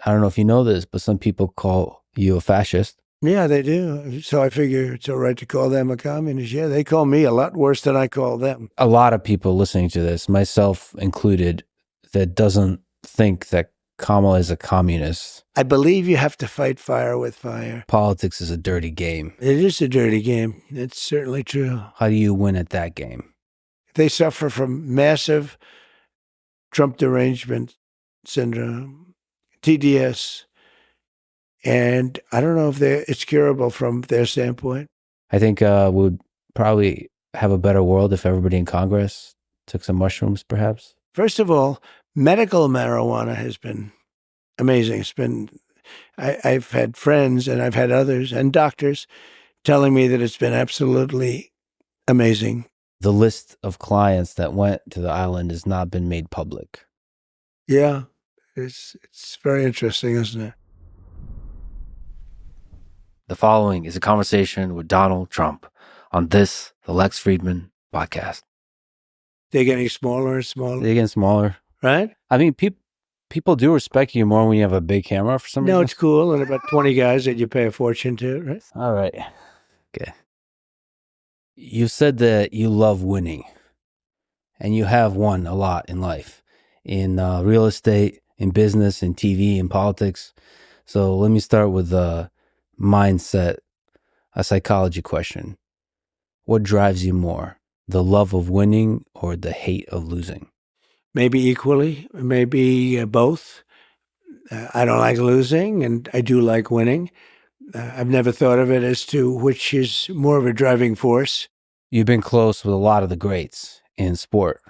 I don't know if you know this, but some people call you a fascist. Yeah, they do. So I figure it's all right to call them a communist. Yeah, they call me a lot worse than I call them. A lot of people listening to this, myself included, that doesn't think that Kamala is a communist. I believe you have to fight fire with fire. Politics is a dirty game. It is a dirty game. It's certainly true. How do you win at that game? They suffer from massive Trump derangement syndrome, TDS, and I don't know if it's curable from their standpoint. I think we'd probably have a better world if everybody in Congress took some mushrooms, perhaps. First of all, medical marijuana has been amazing. It's been, I've had friends and I've had others and doctors telling me that it's been absolutely amazing. The list of clients that went to the island has not been made public. Yeah, it's very interesting, isn't it? The following is a conversation with Donald Trump on this, the Lex Fridman podcast. They're getting smaller and smaller. They're getting smaller. Right? I mean, people do respect you more when you have a big camera for some reason. No, it's cool. And about 20 guys that you pay a fortune to, right? All right. Okay. You said that you love winning, and you have won a lot in life, in real estate, in business, in TV, in politics. So let me start with a mindset, a psychology question. What drives you more, the love of winning or the hate of losing? Maybe equally, maybe both. I don't like losing, and I do like winning. I've never thought of it as to which is more of a driving force. You've been close with a lot of the greats in sport.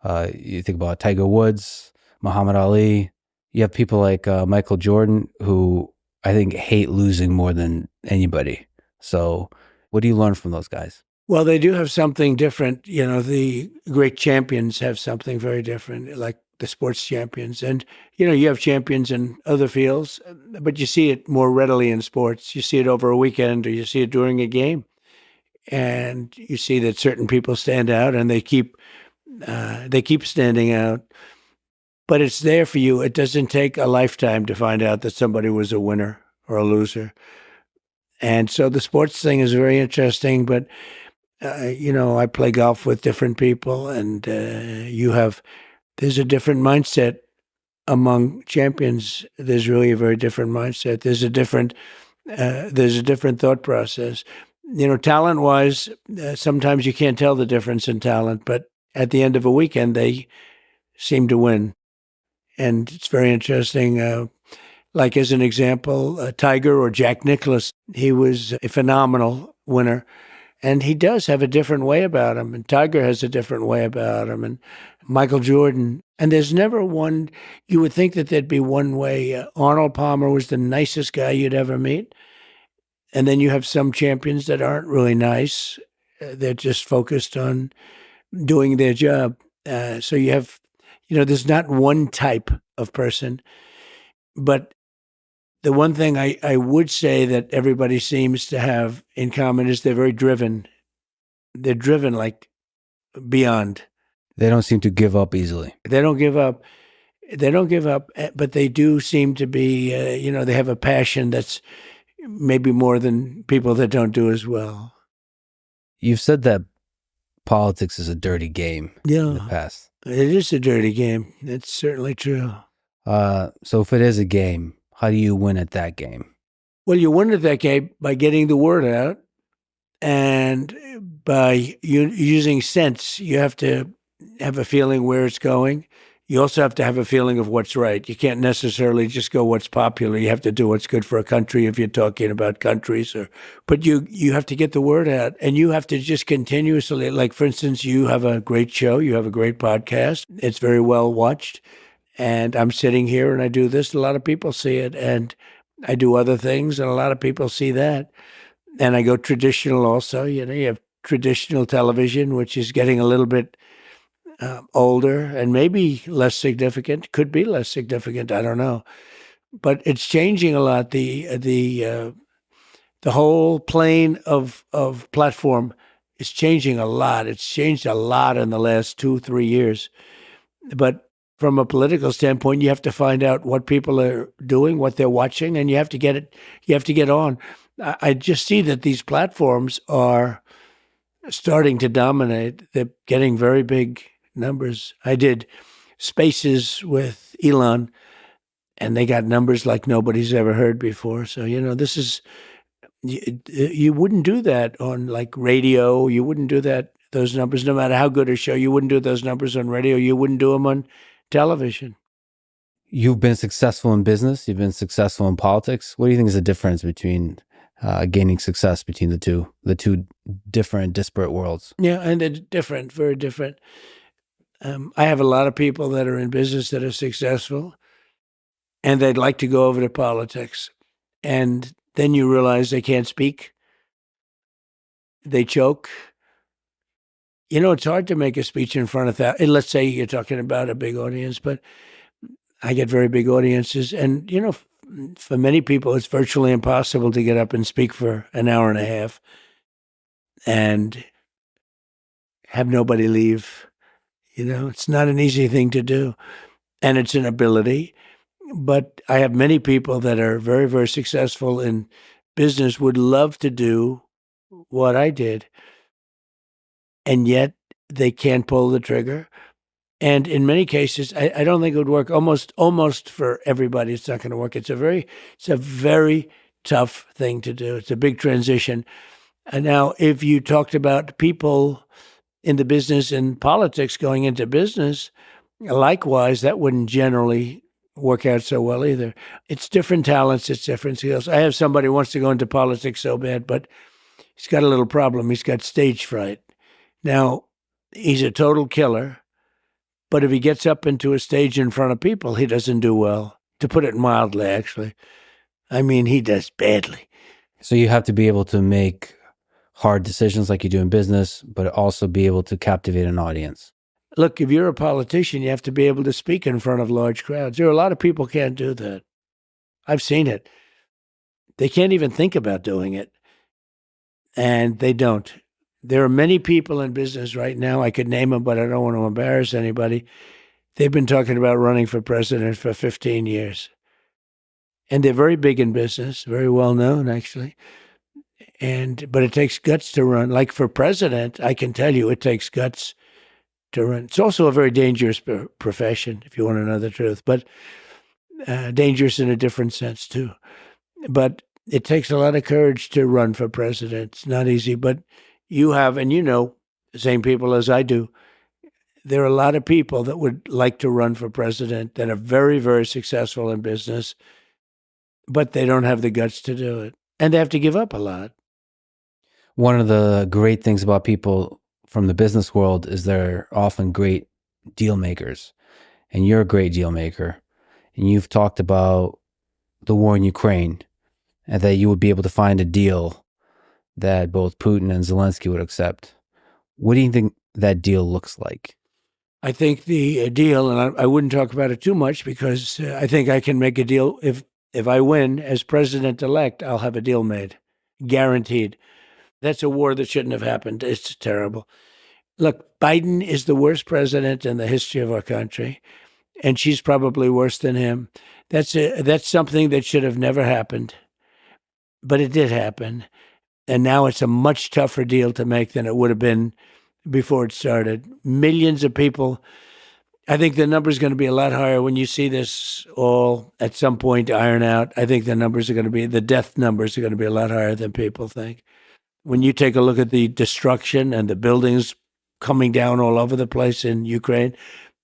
You think about Tiger Woods, Muhammad Ali. You have people like Michael Jordan, who I think hate losing more than anybody. So what do you learn from those guys? Well, they do have something different. You know, the great champions have something very different, like the sports champions. And, you know, you have champions in other fields, but you see it more readily in sports. You see it over a weekend or you see it during a game. And you see that certain people stand out and they keep standing out. But it's there for you. It doesn't take a lifetime to find out that somebody was a winner or a loser. And so the sports thing is very interesting, but you know, I play golf with different people, and there's a different mindset among champions. There's really a very different mindset. There's a different thought process. You know, talent-wise, sometimes you can't tell the difference in talent, but at the end of a weekend, they seem to win. And it's very interesting. Like as an example, Tiger or Jack Nicklaus, he was a phenomenal winner. And he does have a different way about him. And Tiger has a different way about him. And Michael Jordan. And there's never one, you would think that there'd be one way. Arnold Palmer was the nicest guy you'd ever meet. And then you have some champions that aren't really nice. They're just focused on doing their job. So you have, you know, there's not one type of person. But the one thing I would say that everybody seems to have in common is they're very driven. They're driven like beyond. They don't seem to give up easily. They don't give up. They don't give up, but they do seem to be, you know, they have a passion that's maybe more than people that don't do as well. You've said that politics is a dirty game in the past. It is a dirty game. It's certainly true. So if it is a game, how do you win at that game? Well, you win at that game by getting the word out and by using sense. You have to have a feeling where it's going. You also have to have a feeling of what's right. You can't necessarily just go what's popular. You have to do what's good for a country if you're talking about countries. But you have to get the word out, and you have to just continuously, like, for instance, you have a great show. You have a great podcast. It's very well watched. And I'm sitting here and I do this. A lot of people see it. And I do other things and a lot of people see that. And I go traditional also. You know, you have traditional television, which is getting a little bit older and maybe less significant. Could be less significant. I don't know. But it's changing a lot. The whole plane of platform is changing a lot. It's changed a lot in the last 2-3 years. But from a political standpoint, you have to find out what people are doing, what they're watching, and you have to get on. I just see that these platforms are starting to dominate. They're getting very big numbers. I did Spaces with Elon, and they got numbers like nobody's ever heard before. So, this is, you wouldn't do that on like radio. You wouldn't do those numbers, no matter how good a show. You wouldn't do those numbers on radio. You wouldn't do them on television. You've been successful in business. You've been successful in politics. What do you think is the difference between gaining success between the two different, disparate worlds? Yeah, and they're different, very different. I have a lot of people that are in business that are successful, and they'd like to go over to politics. And then you realize they can't speak. They choke. It's hard to make a speech in front of that. Let's say you're talking about a big audience, but I get very big audiences. And, for many people, it's virtually impossible to get up and speak for an hour and a half and have nobody leave. It's not an easy thing to do. And it's an ability. But I have many people that are very, very successful in business, would love to do what I did, and yet they can't pull the trigger. And in many cases, I don't think it would work. Almost for everybody, it's not going to work. It's a very tough thing to do. It's a big transition. And now, if you talked about people in the business and politics going into business, likewise, that wouldn't generally work out so well either. It's different talents. It's different skills. I have somebody who wants to go into politics so bad, but he's got a little problem. He's got stage fright. Now, he's a total killer. But if he gets up into a stage in front of people, he doesn't do well, to put it mildly, actually. I mean, he does badly. So you have to be able to make hard decisions like you do in business, but also be able to captivate an audience. Look, if you're a politician, you have to be able to speak in front of large crowds. There are a lot of people who can't do that. I've seen it. They can't even think about doing it. And they don't. There are many people in business right now, I could name them, but I don't want to embarrass anybody. They've been talking about running for president for 15 years. And they're very big in business, very well known, actually. But it takes guts to run. Like for president, I can tell you it takes guts to run. It's also a very dangerous profession, if you want to know the truth, but dangerous in a different sense too. But it takes a lot of courage to run for president. It's not easy, but you have, and the same people as I do, there are a lot of people that would like to run for president that are very, very successful in business, but they don't have the guts to do it. And they have to give up a lot. One of the great things about people from the business world is they're often great deal makers. And you're a great deal maker. And you've talked about the war in Ukraine and that you would be able to find a deal that both Putin and Zelensky would accept. What do you think that deal looks like? I think the deal, and I wouldn't talk about it too much because I think I can make a deal. If I win as president-elect, I'll have a deal made, guaranteed. That's a war that shouldn't have happened. It's terrible. Look, Biden is the worst president in the history of our country, and she's probably worse than him. That's something that should have never happened, but it did happen. And now it's a much tougher deal to make than it would have been before it started. Millions of people. I think the number is going to be a lot higher when you see this all at some point iron out. I think the death numbers are going to be a lot higher than people think. When you take a look at the destruction and the buildings coming down all over the place in Ukraine,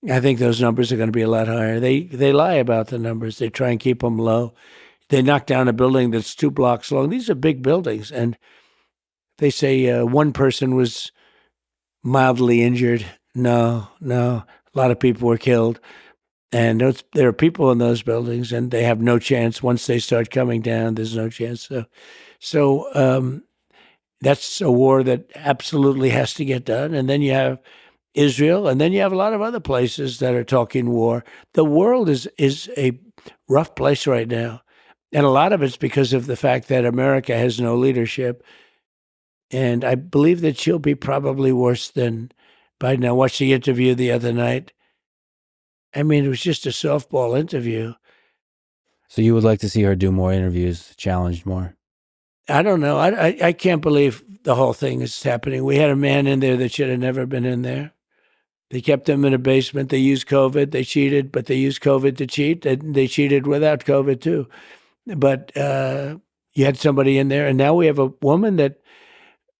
I think those numbers are going to be a lot higher. They lie about the numbers. They try and keep them low. They knocked down a building that's 2 blocks long. These are big buildings. And they say one person was mildly injured. No. A lot of people were killed. And there are people in those buildings, and they have no chance. Once they start coming down, there's no chance. So that's a war that absolutely has to get done. And then you have Israel, and then you have a lot of other places that are talking war. The world is a rough place right now. And a lot of it's because of the fact that America has no leadership. And I believe that she'll be probably worse than Biden. I watched the interview the other night. I mean, it was just a softball interview. So you would like to see her do more interviews, challenged more? I don't know. I can't believe the whole thing is happening. We had a man in there that should have never been in there. They kept him in a basement. They used COVID. They cheated, but they used COVID to cheat. They cheated without COVID too. But you had somebody in there, and now we have a woman that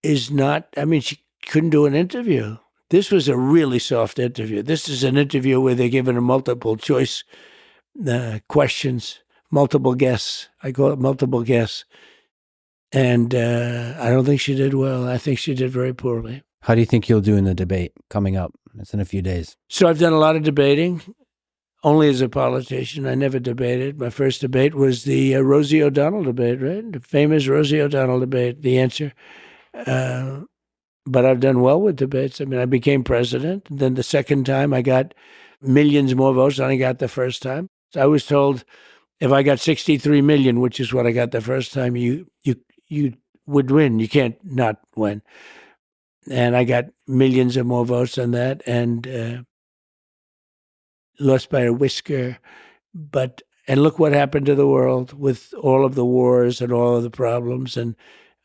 is not, I mean, she couldn't do an interview. This was a really soft interview. This is an interview where they're given a multiple choice questions, multiple guess. I call it multiple guess. And I don't think she did well. I think she did very poorly. How do you think you'll do in the debate coming up? It's in a few days. So I've done a lot of debating, only as a politician. I never debated. My first debate was the Rosie O'Donnell debate, right? The famous Rosie O'Donnell debate, the answer. But I've done well with debates. I mean, I became president. Then the second time I got millions more votes than I got the first time. So I was told if I got 63 million, which is what I got the first time, you would win. You can't not win. And I got millions of more votes than that and lost by a whisker. And look what happened to the world with all of the wars and all of the problems. And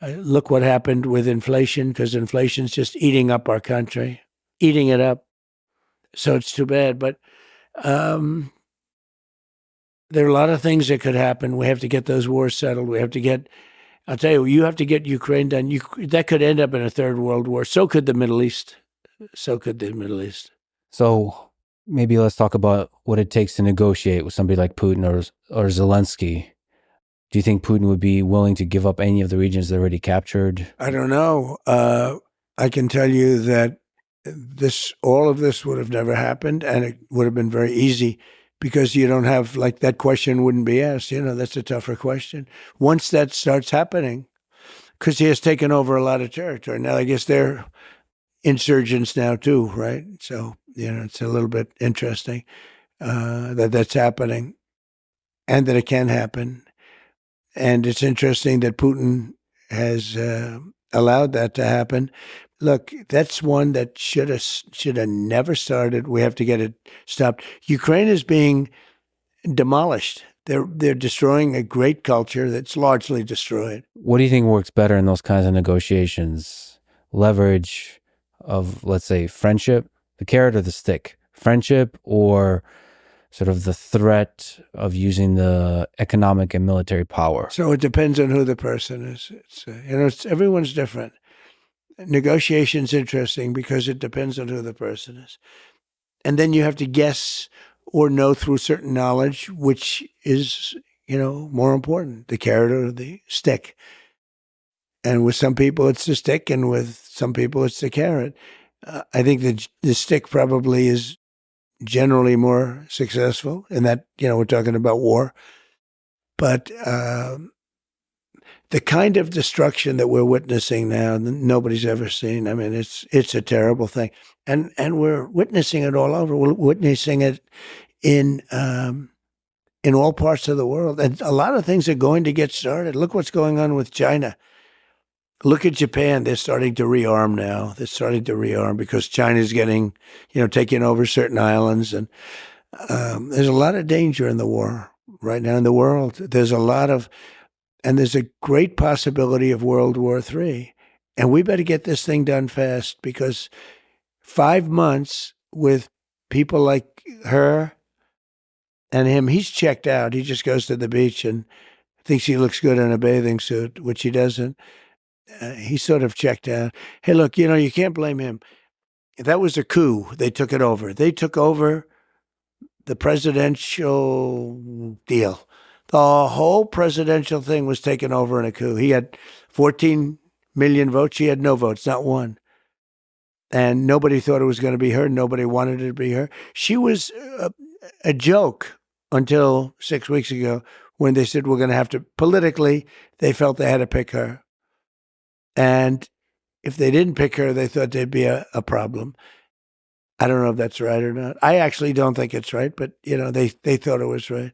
look what happened with inflation, because inflation's just eating up our country, eating it up. So it's too bad. But there are a lot of things that could happen. We have to get those wars settled. We have to get, I'll tell you, you have to get Ukraine done. That could end up in a third world war. So could the Middle East. So maybe let's talk about what it takes to negotiate with somebody like Putin or Zelensky. Do you think Putin would be willing to give up any of the regions they already captured? I don't know. I can tell you that all of this would have never happened, and it would have been very easy because you don't have, like, that question wouldn't be asked. You know, that's a tougher question. Once that starts happening, because he has taken over a lot of territory. Now, I guess they're insurgents now too, right? So, you know, it's a little bit interesting that that's happening and that it can happen. And it's interesting that Putin has allowed that to happen. Look, that's one that should have never started. We have to get it stopped. Ukraine is being demolished. They're destroying a great culture that's largely destroyed. What do you think works better in those kinds of negotiations? Leverage of, let's say, friendship, the carrot or the stick? Friendship or sort of the threat of using the economic and military power? So it depends on who the person is. Everyone's different. Negotiation's interesting because it depends on who the person is. And then you have to guess or know through certain knowledge which is, more important, the carrot or the stick. And with some people it's the stick, and with some people it's the carrot. I think the stick probably is generally more successful in that, we're talking about war. But the kind of destruction that we're witnessing now, nobody's ever seen. I mean, it's a terrible thing. And we're witnessing it all over. We're witnessing it in all parts of the world. And a lot of things are going to get started. Look what's going on with China. Look at Japan. They're starting to rearm now. They're starting to rearm because China's getting, taking over certain islands. And there's a lot of danger in the war right now in the world. There's a great possibility of World War III. And we better get this thing done fast, because 5 months with people like her and him, he's checked out. He just goes to the beach and thinks he looks good in a bathing suit, which he doesn't. He's sort of checked out. Hey, look, you can't blame him. That was a coup. They took it over. They took over the presidential deal. The whole presidential thing was taken over in a coup. He had 14 million votes. She had no votes, not one. And nobody thought it was going to be her. Nobody wanted it to be her. She was a joke until 6 weeks ago when they said we're going to have to, politically, they felt they had to pick her. And if they didn't pick her, they thought there'd be a problem. I don't know if that's right or not. I actually don't think it's right, but, they thought it was right.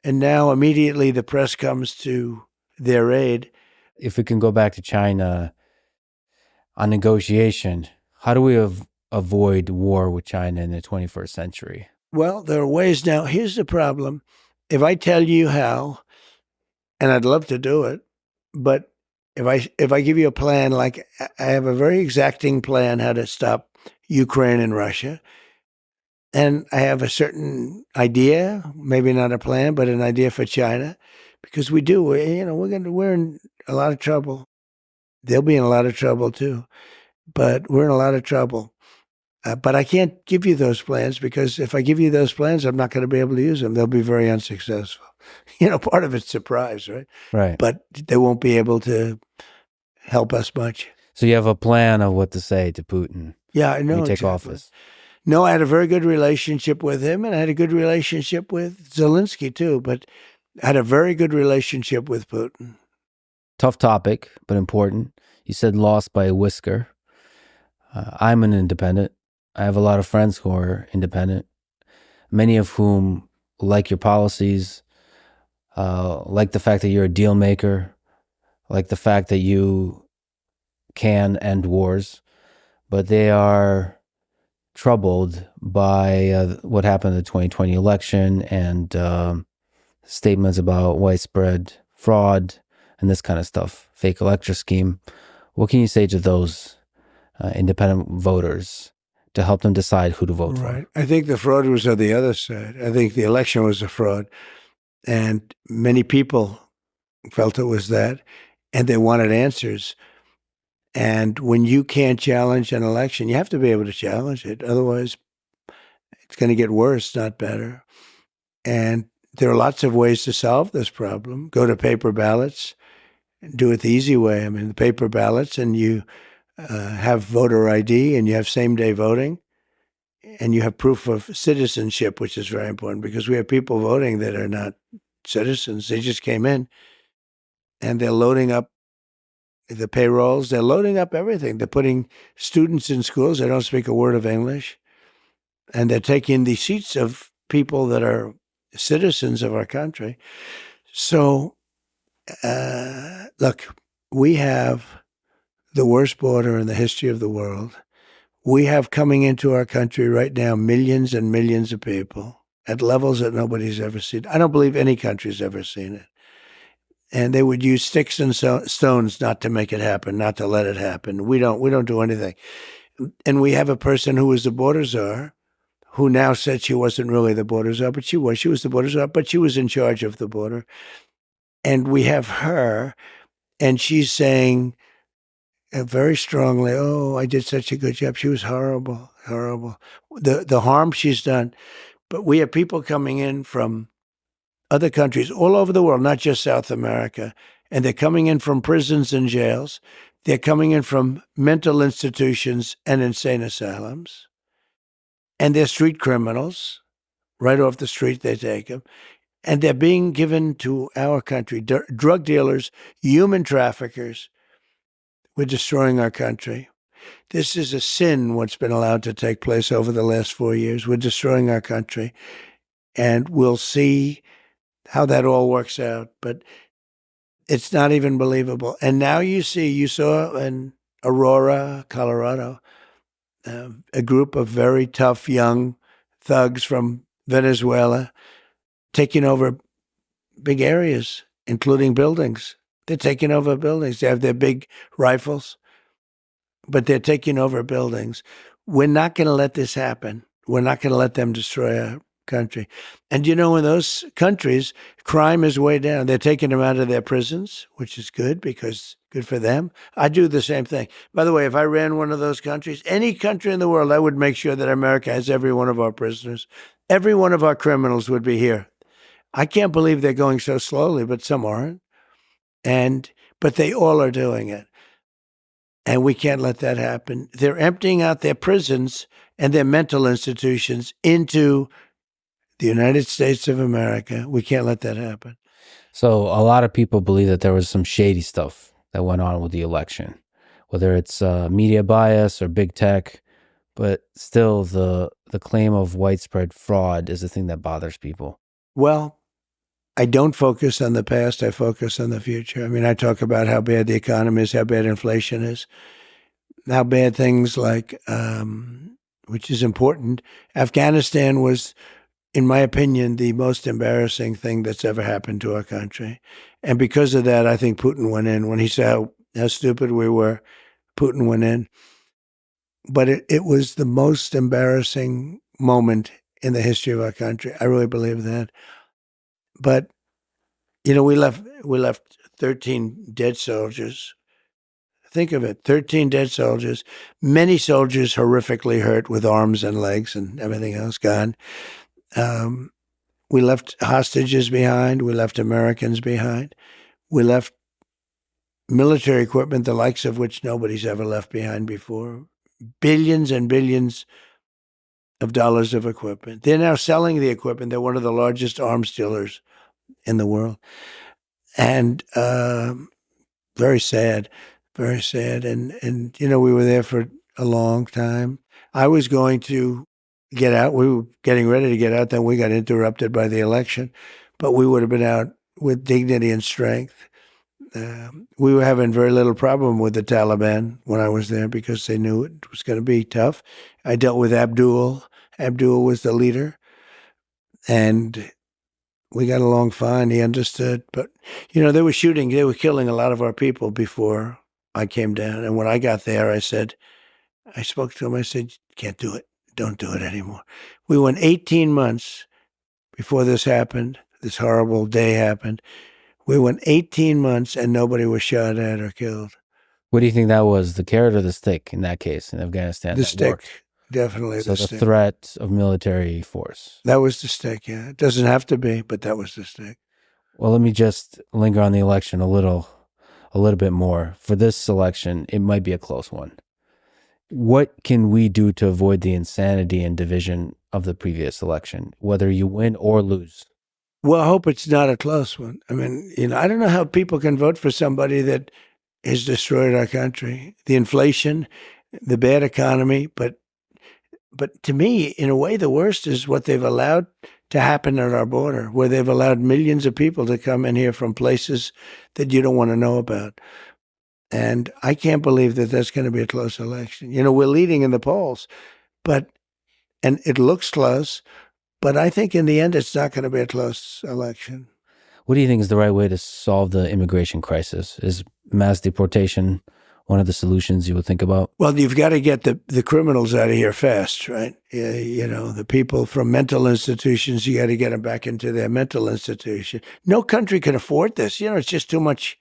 And now immediately the press comes to their aid. If we can go back to China on negotiation, how do we avoid war with China in the 21st century? Well, there are ways now. Here's the problem. If I tell you how, and I'd love to do it, but if I give you a plan, like I have a very exacting plan how to stop Ukraine and Russia, and I have a certain idea, maybe not a plan, but an idea for China, because we're in a lot of trouble. They'll be in a lot of trouble too, but we're in a lot of trouble. But I can't give you those plans, because if I give you those plans, I'm not going to be able to use them. They'll be very unsuccessful. Part of it's surprise, right? Right. But they won't be able to help us much. So you have a plan of what to say to Putin. Yeah, I know. When you take exactly. office. No, I had a very good relationship with him, and I had a good relationship with Zelensky too, but I had a very good relationship with Putin. Tough topic, but important. You said lost by a whisker. I'm an independent. I have a lot of friends who are independent, many of whom like your policies, like the fact that you're a deal maker, like the fact that you can end wars, but they are troubled by what happened in the 2020 election and statements about widespread fraud and this kind of stuff, fake electoral scheme. What can you say to those independent voters to help them decide who to vote for? I think the fraud was on the other side. I think the election was a fraud, and many people felt it was that, and they wanted answers. And when you can't challenge an election, you have to be able to challenge it. Otherwise, it's going to get worse, not better. And there are lots of ways to solve this problem. Go to paper ballots, do it the easy way. I mean, the paper ballots, and you have voter ID, and you have same-day voting, and you have proof of citizenship, which is very important, because we have people voting that are not citizens. They just came in, and they're loading up the payrolls. They're loading up everything. They're putting students in schools. They don't speak a word of English, and they're taking the seats of people that are citizens of our country. So, look, we have the worst border in the history of the world. We have coming into our country right now millions and millions of people at levels that nobody's ever seen. I don't believe any country's ever seen it. And they would use sticks and stones not to make it happen, not to let it happen. We don't do anything. And we have a person who was the border czar, who now said she wasn't really the border czar, but she was. She was the border czar, but she was in charge of the border. And we have her, and she's saying very strongly, "Oh, I did such a good job. She was horrible, horrible. The harm she's done." But we have people coming in from other countries all over the world, not just South America, and they're coming in from prisons and jails. They're coming in from mental institutions and insane asylums. And they're street criminals. Right off the street, they take them. And they're being given to our country, drug dealers, human traffickers. We're destroying our country. This is a sin, what's been allowed to take place over the last 4 years. We're destroying our country. And we'll see how that all works out. But it's not even believable. And now you saw in Aurora, Colorado, a group of very tough young thugs from Venezuela taking over big areas, including buildings. They're taking over buildings. They have their big rifles, but they're taking over buildings. We're not going to let this happen. We're not going to let them destroy our country. And in those countries, crime is way down. They're taking them out of their prisons, which is good, because good for them. I do the same thing. By the way, if I ran one of those countries, any country in the world, I would make sure that America has every one of our prisoners. Every one of our criminals would be here. I can't believe they're going so slowly, but some aren't. But they all are doing it. And we can't let that happen. They're emptying out their prisons and their mental institutions into the United States of America. We can't let that happen. So a lot of people believe that there was some shady stuff that went on with the election, whether it's media bias or big tech, but still the claim of widespread fraud is the thing that bothers people. Well, I don't focus on the past. I focus on the future. I mean, I talk about how bad the economy is, how bad inflation is, how bad things like, which is important. Afghanistan was in my opinion, the most embarrassing thing that's ever happened to our country. And because of that, I think Putin went in. When he saw how stupid we were, Putin went in. But it was the most embarrassing moment in the history of our country. I really believe that. But, we left 13 dead soldiers. Think of it, 13 dead soldiers, many soldiers horrifically hurt with arms and legs and everything else gone. We left hostages behind. We left Americans behind. We left military equipment, the likes of which nobody's ever left behind before. Billions and billions of dollars of equipment. They're now selling the equipment. They're one of the largest arms dealers in the world. And very sad, very sad. And we were there for a long time. I was going to get out. We were getting ready to get out. Then we got interrupted by the election. But we would have been out with dignity and strength. We were having very little problem with the Taliban when I was there because they knew it was going to be tough. I dealt with Abdul. Abdul was the leader. And we got along fine. He understood. But, they were shooting. They were killing a lot of our people before I came down. And when I got there, I spoke to him. I said, can't do it. Don't do it anymore. We went 18 months before this happened. This horrible day happened. We went 18 months and nobody was shot at or killed. What do you think that was, the carrot or the stick in that case in Afghanistan? The stick, definitely so the the stick. Threat of military force. That was the stick, yeah. It doesn't have to be, but that was the stick. Well, let me just linger on the election a little bit more. For this election, it might be a close one. What can we do to avoid the insanity and division of the previous election, whether you win or lose? Well, I hope it's not a close one. I mean, I don't know how people can vote for somebody that has destroyed our country. The inflation, the bad economy, but to me, in a way, the worst is what they've allowed to happen at our border, where they've allowed millions of people to come in here from places that you don't want to know about. And I can't believe that that's going to be a close election. We're leading in the polls, and it looks close, but I think in the end, it's not going to be a close election. What do you think is the right way to solve the immigration crisis? Is mass deportation one of the solutions you would think about? Well, you've got to get the criminals out of here fast, right? The people from mental institutions, you got to get them back into their mental institution. No country can afford this. It's just too much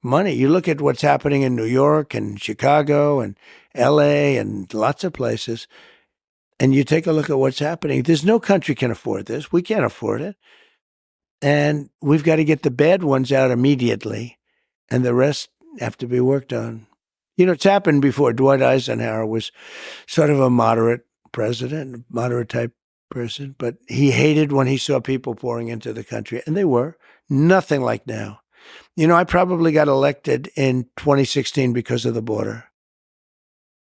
money. You look at what's happening in New York and Chicago and LA and lots of places, and you take a look at what's happening. There's no country can afford this. We can't afford it. And we've got to get the bad ones out immediately, and the rest have to be worked on. It's happened before. Dwight Eisenhower was sort of a moderate president, moderate type person, but he hated when he saw people pouring into the country, and they were. Nothing like now. I probably got elected in 2016 because of the border.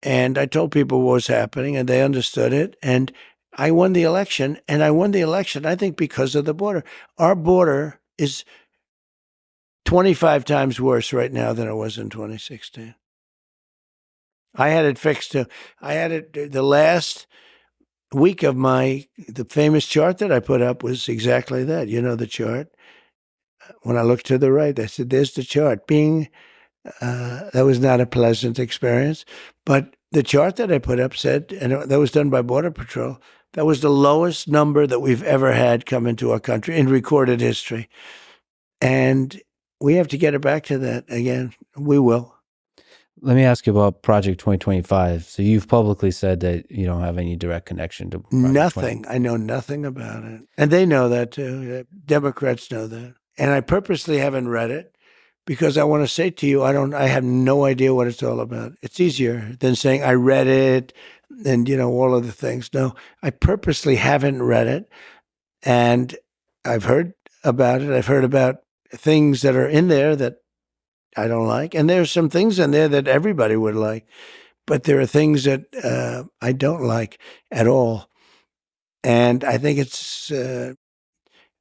And I told people what was happening, and they understood it. And I won the election, I think, because of the border. Our border is 25 times worse right now than it was in 2016. I had it fixed. I had it the last week of the famous chart that I put up was exactly that. The chart. When I looked to the right, I said, there's the chart. That was not a pleasant experience. But the chart that I put up said, and that was done by Border Patrol, that was the lowest number that we've ever had come into our country in recorded history. And we have to get it back to that again. We will. Let me ask you about Project 2025. So you've publicly said that you don't have any direct connection to Project Nothing. I know nothing about it. And they know that too. Democrats know that. And I purposely haven't read it because I want to say to you, I have no idea what it's all about. It's easier than saying I read it and, all of the things. No, I purposely haven't read it. And I've heard about it. I've heard about things that are in there that I don't like. And there's some things in there that everybody would like. But there are things that I don't like at all. And I think it's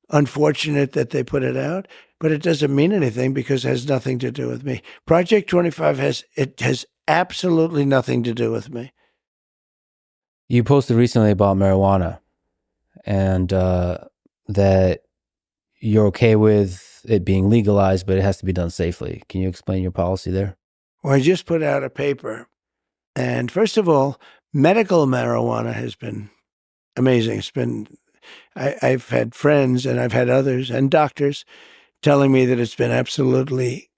unfortunate that they put it out, but it doesn't mean anything because it has nothing to do with me. Project 25 has absolutely nothing to do with me. You posted recently about marijuana, and that you're okay with it being legalized, but it has to be done safely. Can you explain your policy there? Well, I just put out a paper. And first of all, medical marijuana has been amazing. It's been, I've had friends and I've had others and doctors telling me that it's been absolutely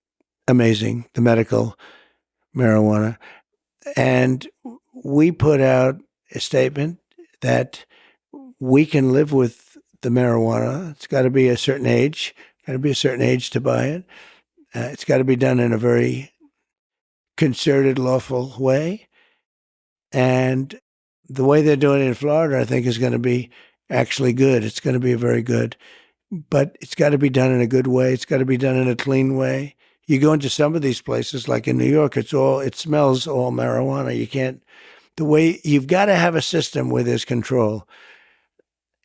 amazing, the medical marijuana. And we put out a statement that we can live with the marijuana. It's got to be a certain age, to buy it. It's got to be done in a very concerted, lawful way. And the way they're doing it in Florida, I think, is going to be actually good. It's going to be very good. But it's got to be done in a good way. It's got to be done in a clean way. You go into some of these places, like in New York, it smells all marijuana. You've got to have a system where there's control.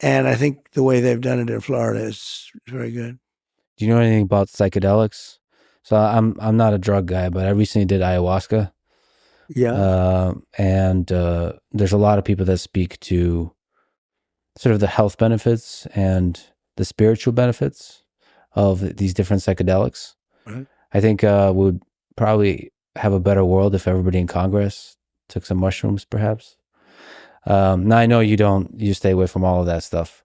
And I think the way they've done it in Florida is very good. Do you know anything about psychedelics? So I'm not a drug guy, but I recently did ayahuasca. Yeah. And there's a lot of people that speak to sort of the health benefits and the spiritual benefits of these different psychedelics. Right. I think we would probably have a better world if everybody in Congress took some mushrooms, perhaps. Now I know you stay away from all of that stuff.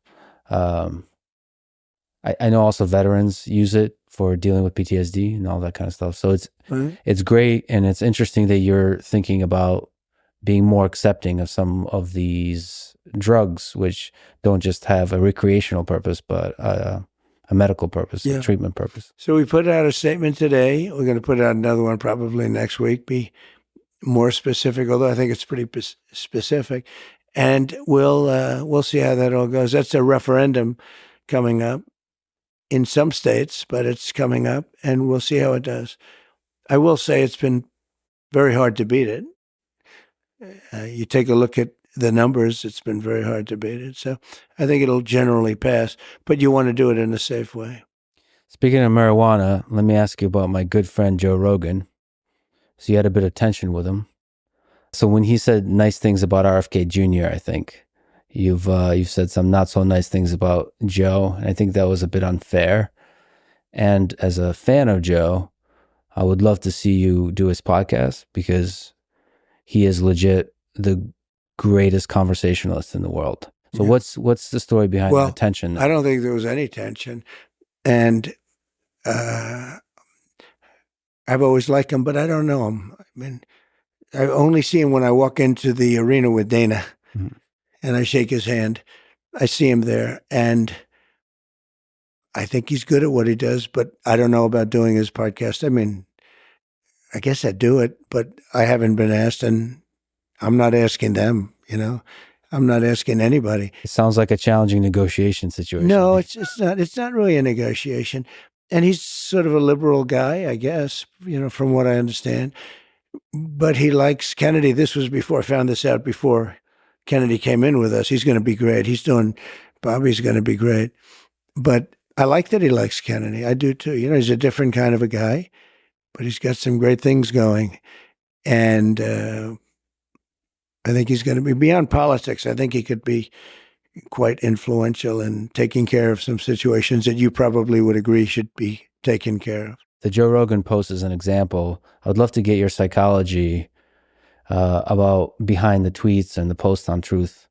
I know also veterans use it for dealing with PTSD and all that kind of stuff. So it's great, and it's interesting that you're thinking about being more accepting of some of these drugs, which don't just have a recreational purpose, but a medical purpose, a treatment purpose. So we put out a statement today. We're going to put out another one probably next week, be more specific, although I think it's pretty specific. And we'll see how that all goes. That's a referendum coming up in some states, but it's coming up, and we'll see how it does. I will say it's been very hard to beat it. You take a look at the numbers, it's been very hard to beat it. So I think it'll generally pass, but you want to do it in a safe way. Speaking of marijuana, let me ask you about my good friend Joe Rogan. So you had a bit of tension with him. So when he said nice things about RFK Jr., I think you've said some not so nice things about Joe, and I think that was a bit unfair. And as a fan of Joe, I would love to see you do his podcast, because he is legit the greatest conversationalist in the world. So what's the story behind the tension? I don't think there was any tension. And I've always liked him, but I don't know him. I mean, I only see him when I walk into the arena with Dana, and I shake his hand. I see him there, and I think he's good at what he does, but I don't know about doing his podcast. I mean, I guess I'd do it, but I haven't been asked, and I'm not asking them, I'm not asking anybody. It sounds like a challenging negotiation situation. No, it's not. It's not really a negotiation. And he's sort of a liberal guy, I guess, from what I understand. But he likes Kennedy. This was before I found this out, before Kennedy came in with us. He's going to be great. Bobby's going to be great. But I like that he likes Kennedy. I do too. He's a different kind of a guy, but he's got some great things going. And I think he's going to be beyond politics. I think he could be quite influential in taking care of some situations that you probably would agree should be taken care of. The Joe Rogan post is an example. I would love to get your psychology about behind the tweets and the posts on Truth.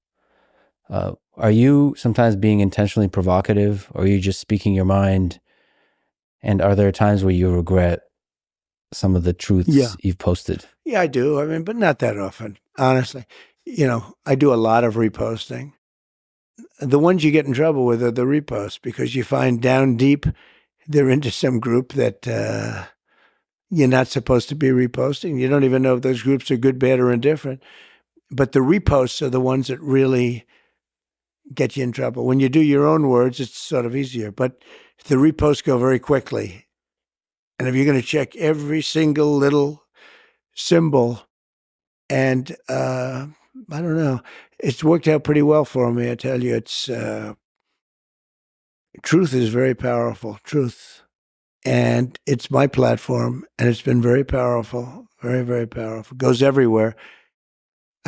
Are you sometimes being intentionally provocative, or are you just speaking your mind? And are there times where you regret some of the truths you've posted? Yeah, I do. I mean, but not that often, honestly. I do a lot of reposting. The ones you get in trouble with are the reposts, because you find down deep they're into some group that you're not supposed to be reposting. You don't even know if those groups are good, bad, or indifferent. But the reposts are the ones that really get you in trouble. When you do your own words, it's sort of easier. But the reposts go very quickly. And if you're going to check every single little symbol, and I don't know, it's worked out pretty well for me, I tell you. It's Truth is very powerful, Truth. And it's my platform, and it's been very powerful, very, very powerful. It goes everywhere.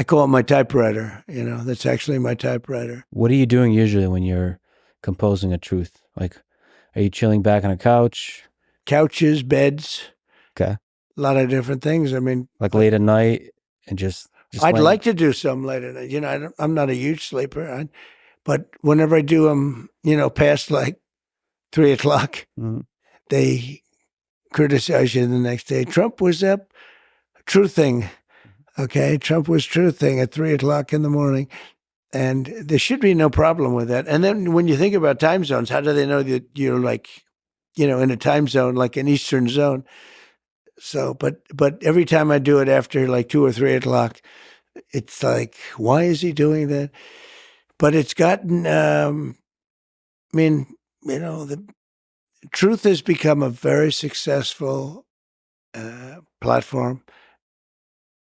I call it my typewriter. That's actually my typewriter. What are you doing usually when you're composing a truth? Like, are you chilling back on a couch? Couches, beds. Okay. A lot of different things. Like late at night and just I'd laying- like to do some late at night. I'm not a huge sleeper, but whenever I do them, past like 3 o'clock, they criticize you the next day. Trump was up truthing. Okay. Trump was truthing at 3 o'clock in the morning. And there should be no problem with that. And then when you think about time zones, how do they know that you're like, in a time zone, like an Eastern zone? So, but every time I do it after like 2 or 3 o'clock, it's like, why is he doing that? But it's gotten, the truth has become a very successful platform.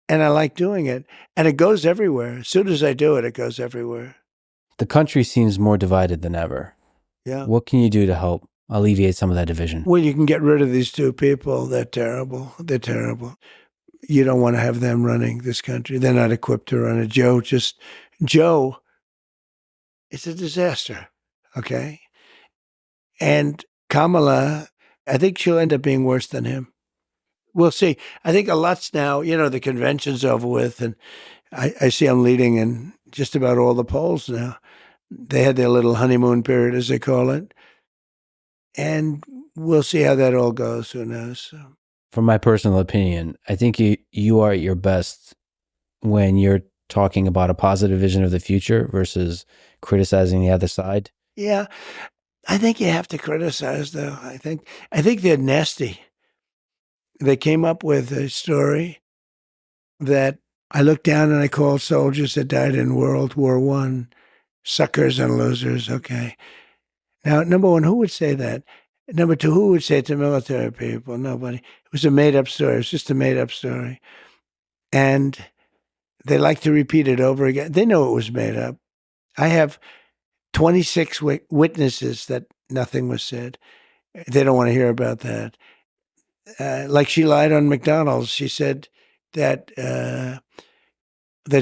And I like doing it. And it goes everywhere. As soon as I do it, it goes everywhere. The country seems more divided than ever. Yeah. What can you do to help alleviate some of that division? Well, you can get rid of these two people. They're terrible. They're terrible. You don't want to have them running this country. They're not equipped to run it. Joe, it's a disaster. Okay. And Kamala, I think she'll end up being worse than him. We'll see. I think a lot's now, the convention's over with, and I see I'm leading in just about all the polls now. They had their little honeymoon period, as they call it. And we'll see how that all goes. Who knows? From my personal opinion, I think you are at your best when you're talking about a positive vision of the future versus criticizing the other side. Yeah. I think you have to criticize, though. I think they're nasty. They came up with a story that I looked down and I called soldiers that died in World War I suckers and losers. Okay. Now, number one, who would say that? Number two, who would say it to military people? Nobody. It was a made-up story. It was just a made-up story. And they like to repeat it over again. They know it was made up. I have 26 witnesses that nothing was said. They don't want to hear about that. Like she lied on McDonald's. She said that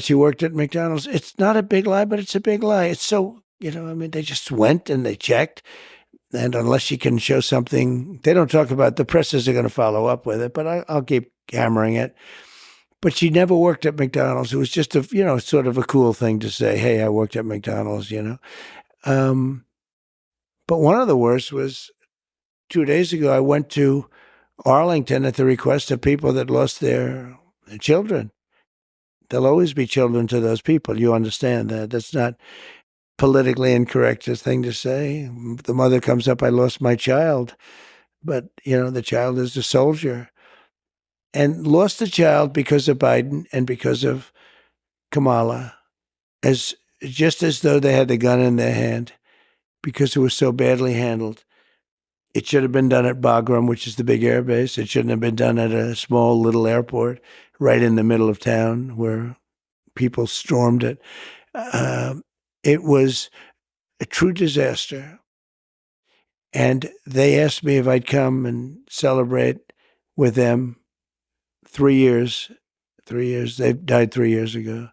she worked at McDonald's. It's not a big lie, but it's a big lie. It's so, they just went and they checked. And unless she can show something, they don't talk about, the presses are going to follow up with it, but I'll keep hammering it. But she never worked at McDonald's. It was just sort of a cool thing to say, hey, I worked at McDonald's, But one of the worst was 2 days ago, I went to Arlington at the request of people that lost their children. There'll always be children to those people. You understand that. That's not politically incorrect thing to say. The mother comes up, I lost my child. But, the child is a soldier. And lost the child because of Biden and because of Kamala, just as though they had the gun in their hand, because it was so badly handled. It should have been done at Bagram, which is the big air base. It shouldn't have been done at a small little airport right in the middle of town where people stormed it. It was a true disaster. And they asked me if I'd come and celebrate with them 3 years. 3 years. They died 3 years ago.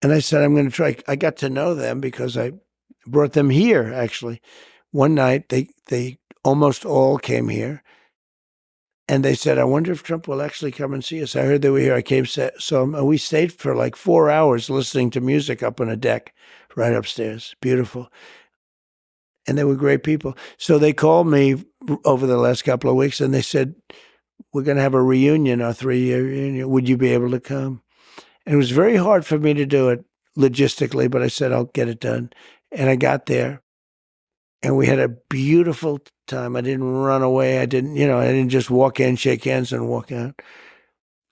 And I said, I'm going to try. I got to know them because I brought them here, actually. One night, they almost all came here. And they said, I wonder if Trump will actually come and see us. I heard they were here. I came, saw them, and we stayed for like 4 hours listening to music up on a deck right upstairs. Beautiful. And they were great people. So they called me over the last couple of weeks, and they said, we're going to have a reunion, our 3-year reunion. Would you be able to come? And it was very hard for me to do it logistically, but I said, I'll get it done. And I got there. And we had a beautiful time. I didn't run away. I didn't just walk in, shake hands, and walk out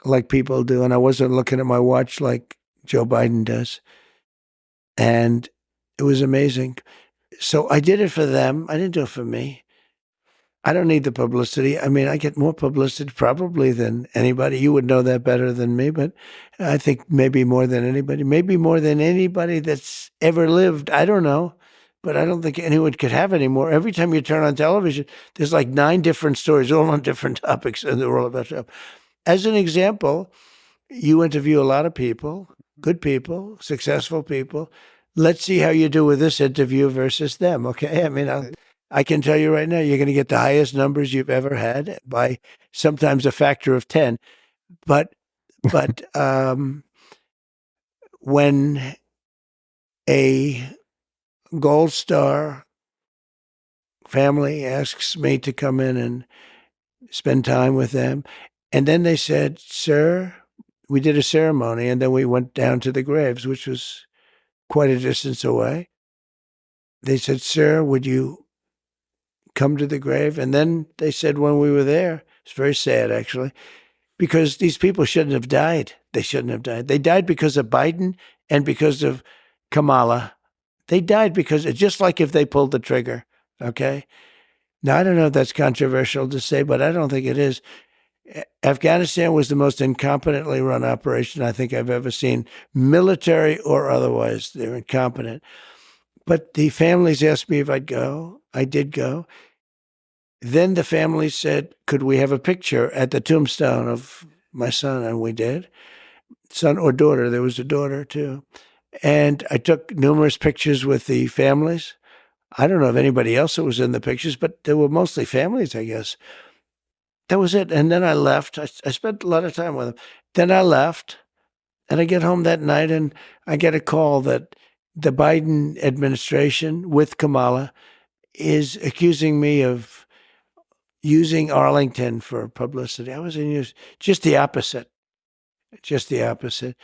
like people do. And I wasn't looking at my watch like Joe Biden does. And it was amazing. So I did it for them. I didn't do it for me. I don't need the publicity. I mean, I get more publicity probably than anybody. You would know that better than me, but I think maybe more than anybody that's ever lived. I don't know. But I don't think anyone could have any more. Every time you turn on television, there's like 9 different stories, all on different topics, and they're all about Trump. As an example, you interview a lot of people, good people, successful people. Let's see how you do with this interview versus them, okay? I mean, I can tell you right now, you're going to get the highest numbers you've ever had by sometimes a factor of 10. But when a Gold Star family asks me to come in and spend time with them, and then they said, sir, we did a ceremony, and then we went down to the graves, which was quite a distance away. They said, sir, would you come to the grave? And then they said when we were there, it's very sad actually, because these people shouldn't have died. They shouldn't have died. They died because of Biden and because of Kamala. They died because, just like if they pulled the trigger, okay? Now, I don't know if that's controversial to say, but I don't think it is. Afghanistan was the most incompetently run operation I think I've ever seen, military or otherwise. They're incompetent. But the families asked me if I'd go. I did go. Then the family said, could we have a picture at the tombstone of my son? And we did. Son or daughter. There was a daughter too. And I took numerous pictures with the families. I don't know if anybody else that was in the pictures, but they were mostly families, I guess. That was it. And then I left. I spent a lot of time with them. Then I left, and I get home that night, and I get a call that the Biden administration with Kamala is accusing me of using Arlington for publicity. I was in just the opposite. Just the opposite.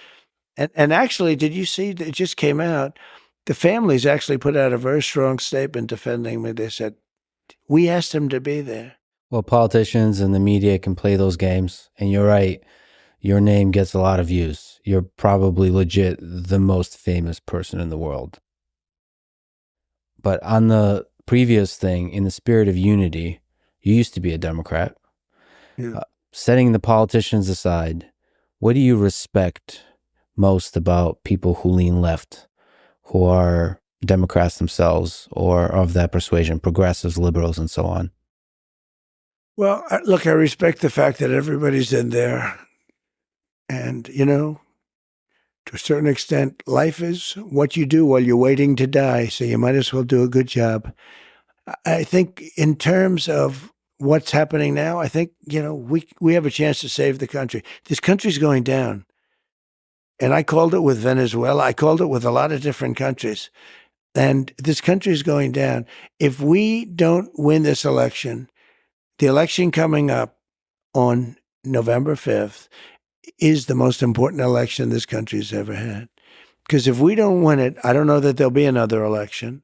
And actually, did you see, it just came out, the families actually put out a very strong statement defending me. They said, we asked him to be there. Well, politicians and the media can play those games, and you're right. Your name gets a lot of views. You're probably legit the most famous person in the world. But on the previous thing, in the spirit of unity, you used to be a Democrat. Yeah. Setting the politicians aside, what do you respect most about people who lean left, who are Democrats themselves or of that persuasion, progressives, liberals, and so on? Well, look, I respect the fact that everybody's in there. And, to a certain extent, life is what you do while you're waiting to die. So you might as well do a good job. I think in terms of what's happening now, I think, we have a chance to save the country. This country's going down. And I called it with Venezuela. I called it with a lot of different countries. And this country is going down. If we don't win this election, the election coming up on November 5th is the most important election this country's ever had. Because if we don't win it, I don't know that there'll be another election.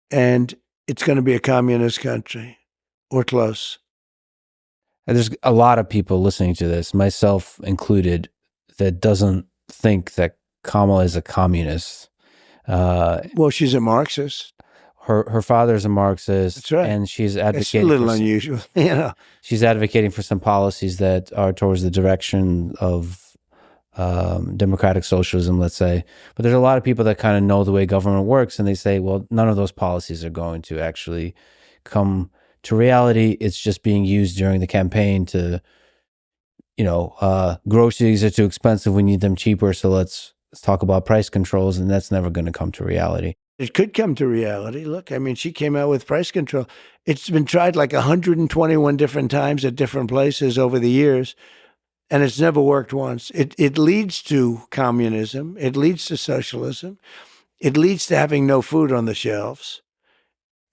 And it's going to be a communist country or close. And there's a lot of people listening to this, myself included, that doesn't think that Kamala is a communist. Well, she's a Marxist. Her father's a Marxist. That's right. And she's advocating. It's a little unusual, She's advocating for some policies that are towards the direction of democratic socialism, let's say. But there's a lot of people that kind of know the way government works, and they say, well, none of those policies are going to actually come to reality. It's just being used during the campaign to, groceries are too expensive. We need them cheaper. So let's talk about price controls, and that's never going to come to reality. It could come to reality. Look, I mean, she came out with price control. It's been tried like 121 different times at different places over the years, and it's never worked once. It leads to communism. It leads to socialism. It leads to having no food on the shelves,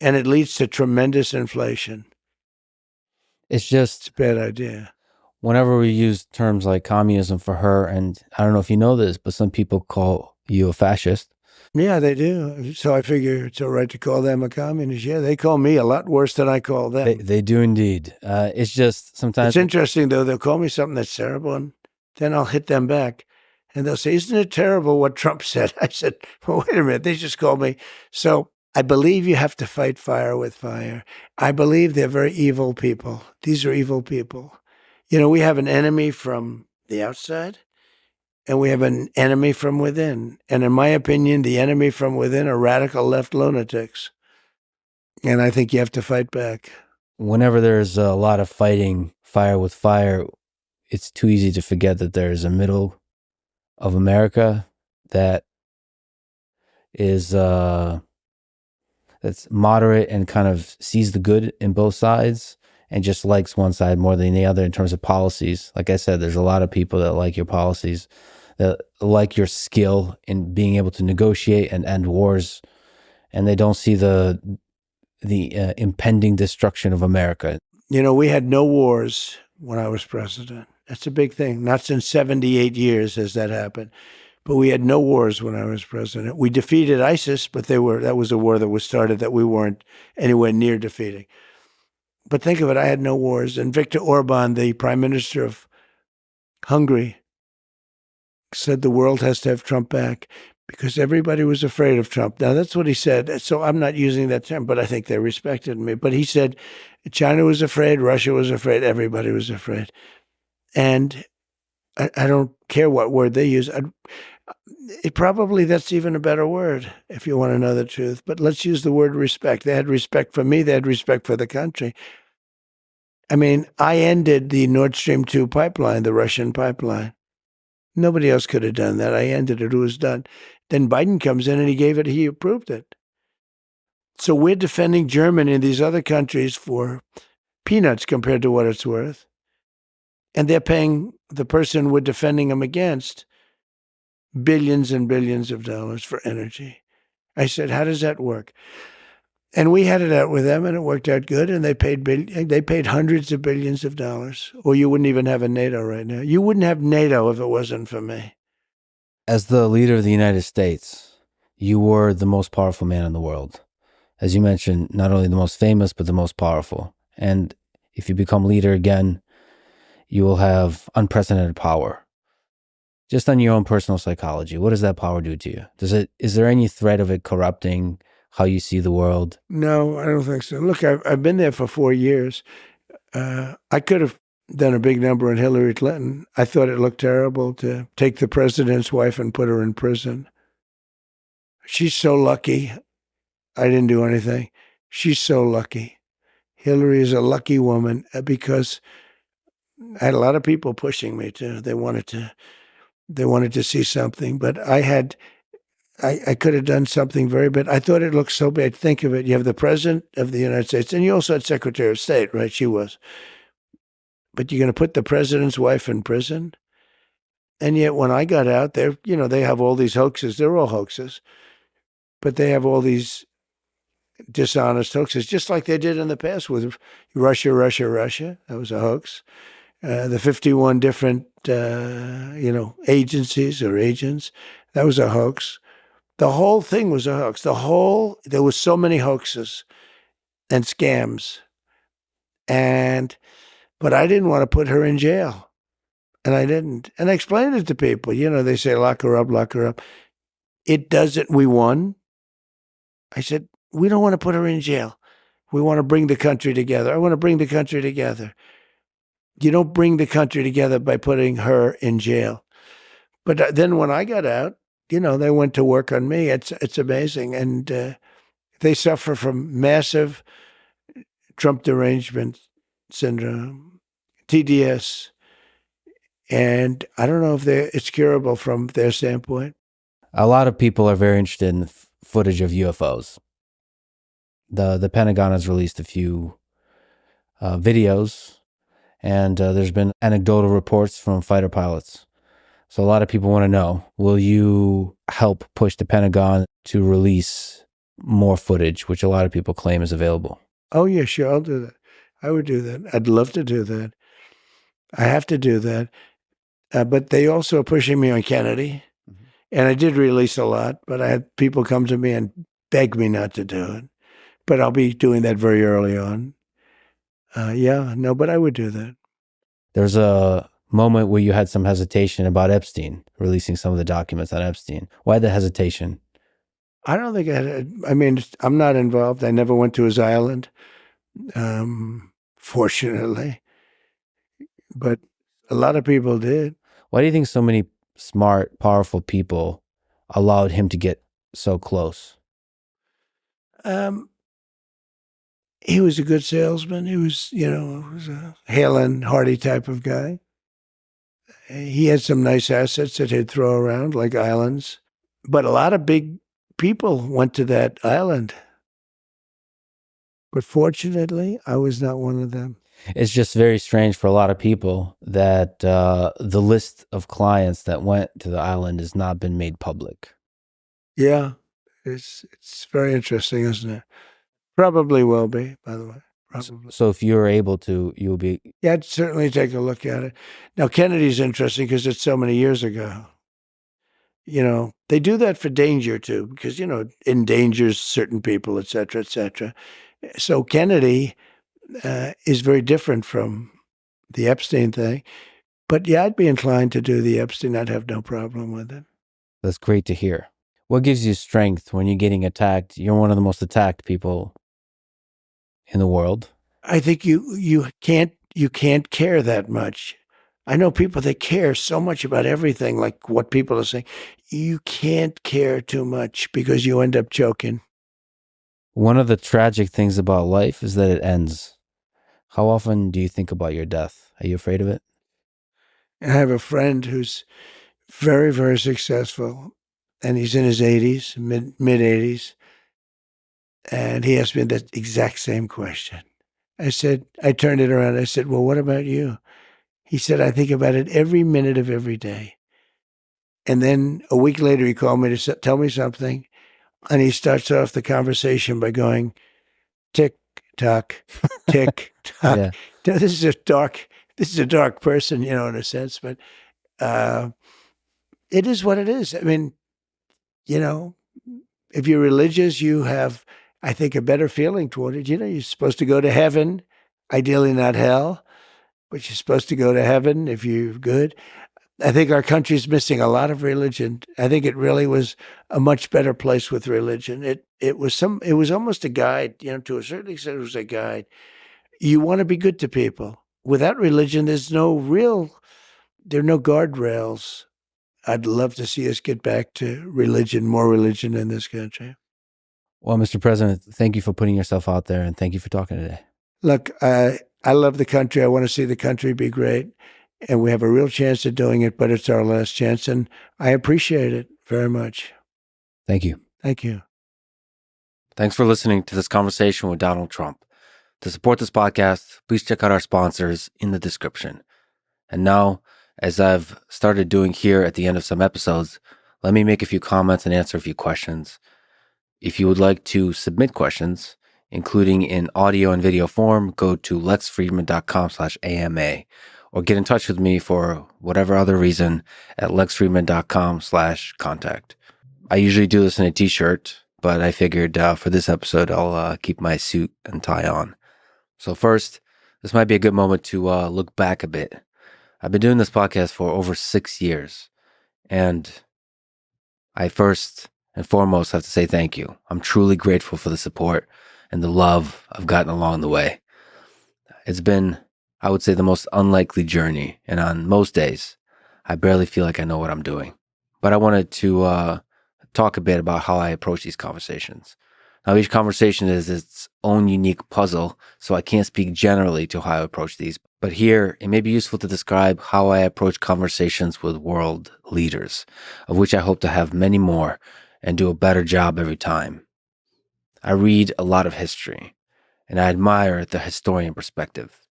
and it leads to tremendous inflation. It's just a bad idea. Whenever we use terms like communism for her, and I don't know if you know this, but some people call you a fascist. Yeah, they do. So I figure it's all right to call them a communist. Yeah, they call me a lot worse than I call them. They do indeed. It's just sometimes... It's interesting, though. They'll call me something that's terrible, and then I'll hit them back. And they'll say, isn't it terrible what Trump said? I said, well, wait a minute. They just called me. So I believe you have to fight fire with fire. I believe they're very evil people. These are evil people. We have an enemy from the outside, and we have an enemy from within. And in my opinion, the enemy from within are radical left lunatics. And I think you have to fight back. Whenever there's a lot of fighting fire with fire, it's too easy to forget that there's a middle of America that is that's moderate and kind of sees the good in both sides and just likes one side more than the other in terms of policies. Like I said, there's a lot of people that like your policies, that like your skill in being able to negotiate and end wars, and they don't see the impending destruction of America. You know, we had no wars when I was president. That's a big thing. Not since 78 years has that happened. But we had no wars when I was president. We defeated ISIS, but that was a war that was started that we weren't anywhere near defeating. But think of it, I had no wars. And Viktor Orban, the prime minister of Hungary, said the world has to have Trump back because everybody was afraid of Trump. Now, that's what he said. So I'm not using that term, but I think they respected me. But he said China was afraid, Russia was afraid, everybody was afraid. And I don't care what word they use. That's even a better word if you want to know the truth. But let's use the word respect. They had respect for me. They had respect for the country. I mean, I ended the Nord Stream 2 pipeline, the Russian pipeline. Nobody else could have done that. I ended it. It was done. Then Biden comes in and he approved it. So we're defending Germany and these other countries for peanuts compared to what it's worth. And they're paying the person we're defending them against billions and billions of dollars for energy. I said, how does that work? And we had it out with them, and it worked out good. And they paid hundreds of billions of dollars. Or you wouldn't even have a NATO right now. You wouldn't have NATO if it wasn't for me. As the leader of the United States, you were the most powerful man in the world. As you mentioned, not only the most famous, but the most powerful. And if you become leader again, you will have unprecedented power. Just on your own personal psychology, what does that power do to you? Is there any threat of it corrupting how you see the world? No, I don't think so. Look, I've been there for 4 years. I could have done a big number on Hillary Clinton. I thought it looked terrible to take the president's wife and put her in prison. She's so lucky. I didn't do anything. She's so lucky. Hillary is a lucky woman because I had a lot of people pushing me too. They wanted to see something, but I could have done something very bad. I thought it looked so bad. Think of it. You have the president of the United States, and you also had Secretary of State, right? She was. But you're going to put the president's wife in prison? And yet when I got out there, they have all these hoaxes. They're all hoaxes. But they have all these dishonest hoaxes, just like they did in the past with Russia. That was a hoax. The 51 different, agencies or agents, that was a hoax. The whole thing was a hoax. There was so many hoaxes and scams. But I didn't want to put her in jail. And I didn't. And I explained it to people. They say, lock her up. It doesn't. We won. I said, we don't want to put her in jail. We want to bring the country together. I want to bring the country together. You don't bring the country together by putting her in jail. But then when I got out, they went to work on me. It's amazing. And they suffer from massive Trump derangement syndrome, TDS. And I don't know if it's curable from their standpoint. A lot of people are very interested in footage of UFOs. The Pentagon has released a few videos, and there's been anecdotal reports from fighter pilots. So a lot of people want to know, will you help push the Pentagon to release more footage, which a lot of people claim is available? Oh, yeah, sure. I'll do that. I would do that. I'd love to do that. I have to do that. But they also are pushing me on Kennedy. Mm-hmm. And I did release a lot, but I had people come to me and beg me not to do it. But I'll be doing that very early on. But I would do that. There's a moment where you had some hesitation about Epstein, releasing some of the documents on Epstein. Why the hesitation? I don't think I'm not involved. I never went to his island, fortunately. But a lot of people did. Why do you think so many smart, powerful people allowed him to get so close? He was a good salesman. He was, was a hale and hearty type of guy. He had some nice assets that he'd throw around, like islands. But a lot of big people went to that island. But fortunately, I was not one of them. It's just very strange for a lot of people that the list of clients that went to the island has not been made public. Yeah, it's very interesting, isn't it? Probably will be, by the way. Probably. So if you're able to, you'll be... Yeah, I'd certainly take a look at it. Now, Kennedy's interesting because it's so many years ago. You know, they do that for danger, too, because, you know, it endangers certain people, et cetera, et cetera. So Kennedy is very different from the Epstein thing. But yeah, I'd be inclined to do the Epstein. I'd have no problem with it. That's great to hear. What gives you strength when you're getting attacked? You're one of the most attacked people in the world. I think you can't care that much. I know people that care so much about everything, like what people are saying. You can't care too much because you end up choking. One of the tragic things about life is that it ends. How often do you think about your death? Are you afraid of it? I have a friend who's very, very successful, and he's in his 80s, mid 80s. And he asked me that exact same question. I turned it around. I said, well, what about you? He said, I think about it every minute of every day. And then a week later, he called me to tell me something. And he starts off the conversation by going, tick, tock, tick, tock. Yeah. Now, this is a dark person, you know, in a sense, but it is what it is. I mean, you know, if you're religious, you have, I think, a better feeling toward it. You know, you're supposed to go to heaven, ideally not hell, but you're supposed to go to heaven if you're good. I think our country's missing a lot of religion. I think it really was a much better place with religion. It was almost a guide, you know, to a certain extent it was a guide. You want to be good to people. Without religion, there are no guardrails. I'd love to see us get back to religion, more religion in this country. Well, Mr. President, thank you for putting yourself out there, and thank you for talking today. Look, I love the country. I want to see the country be great, and we have a real chance of doing it, but it's our last chance, and I appreciate it very much. Thank you. Thank you. Thanks for listening to this conversation with Donald Trump. To support this podcast, please check out our sponsors in the description. And now, as I've started doing here at the end of some episodes, let me make a few comments and answer a few questions. If you would like to submit questions, including in audio and video form, go to lexfridman.com/AMA or get in touch with me for whatever other reason at lexfridman.com/contact. I usually do this in a t-shirt, but I figured for this episode, I'll keep my suit and tie on. So first, this might be a good moment to look back a bit. I've been doing this podcast for over 6 years, and I first and foremost have to say thank you. I'm truly grateful for the support and the love I've gotten along the way. It's been, I would say, the most unlikely journey, and on most days, I barely feel like I know what I'm doing. But I wanted to talk a bit about how I approach these conversations. Now, each conversation is its own unique puzzle, so I can't speak generally to how I approach these. But here, it may be useful to describe how I approach conversations with world leaders, of which I hope to have many more and do a better job every time. I read a lot of history, and I admire the historian perspective.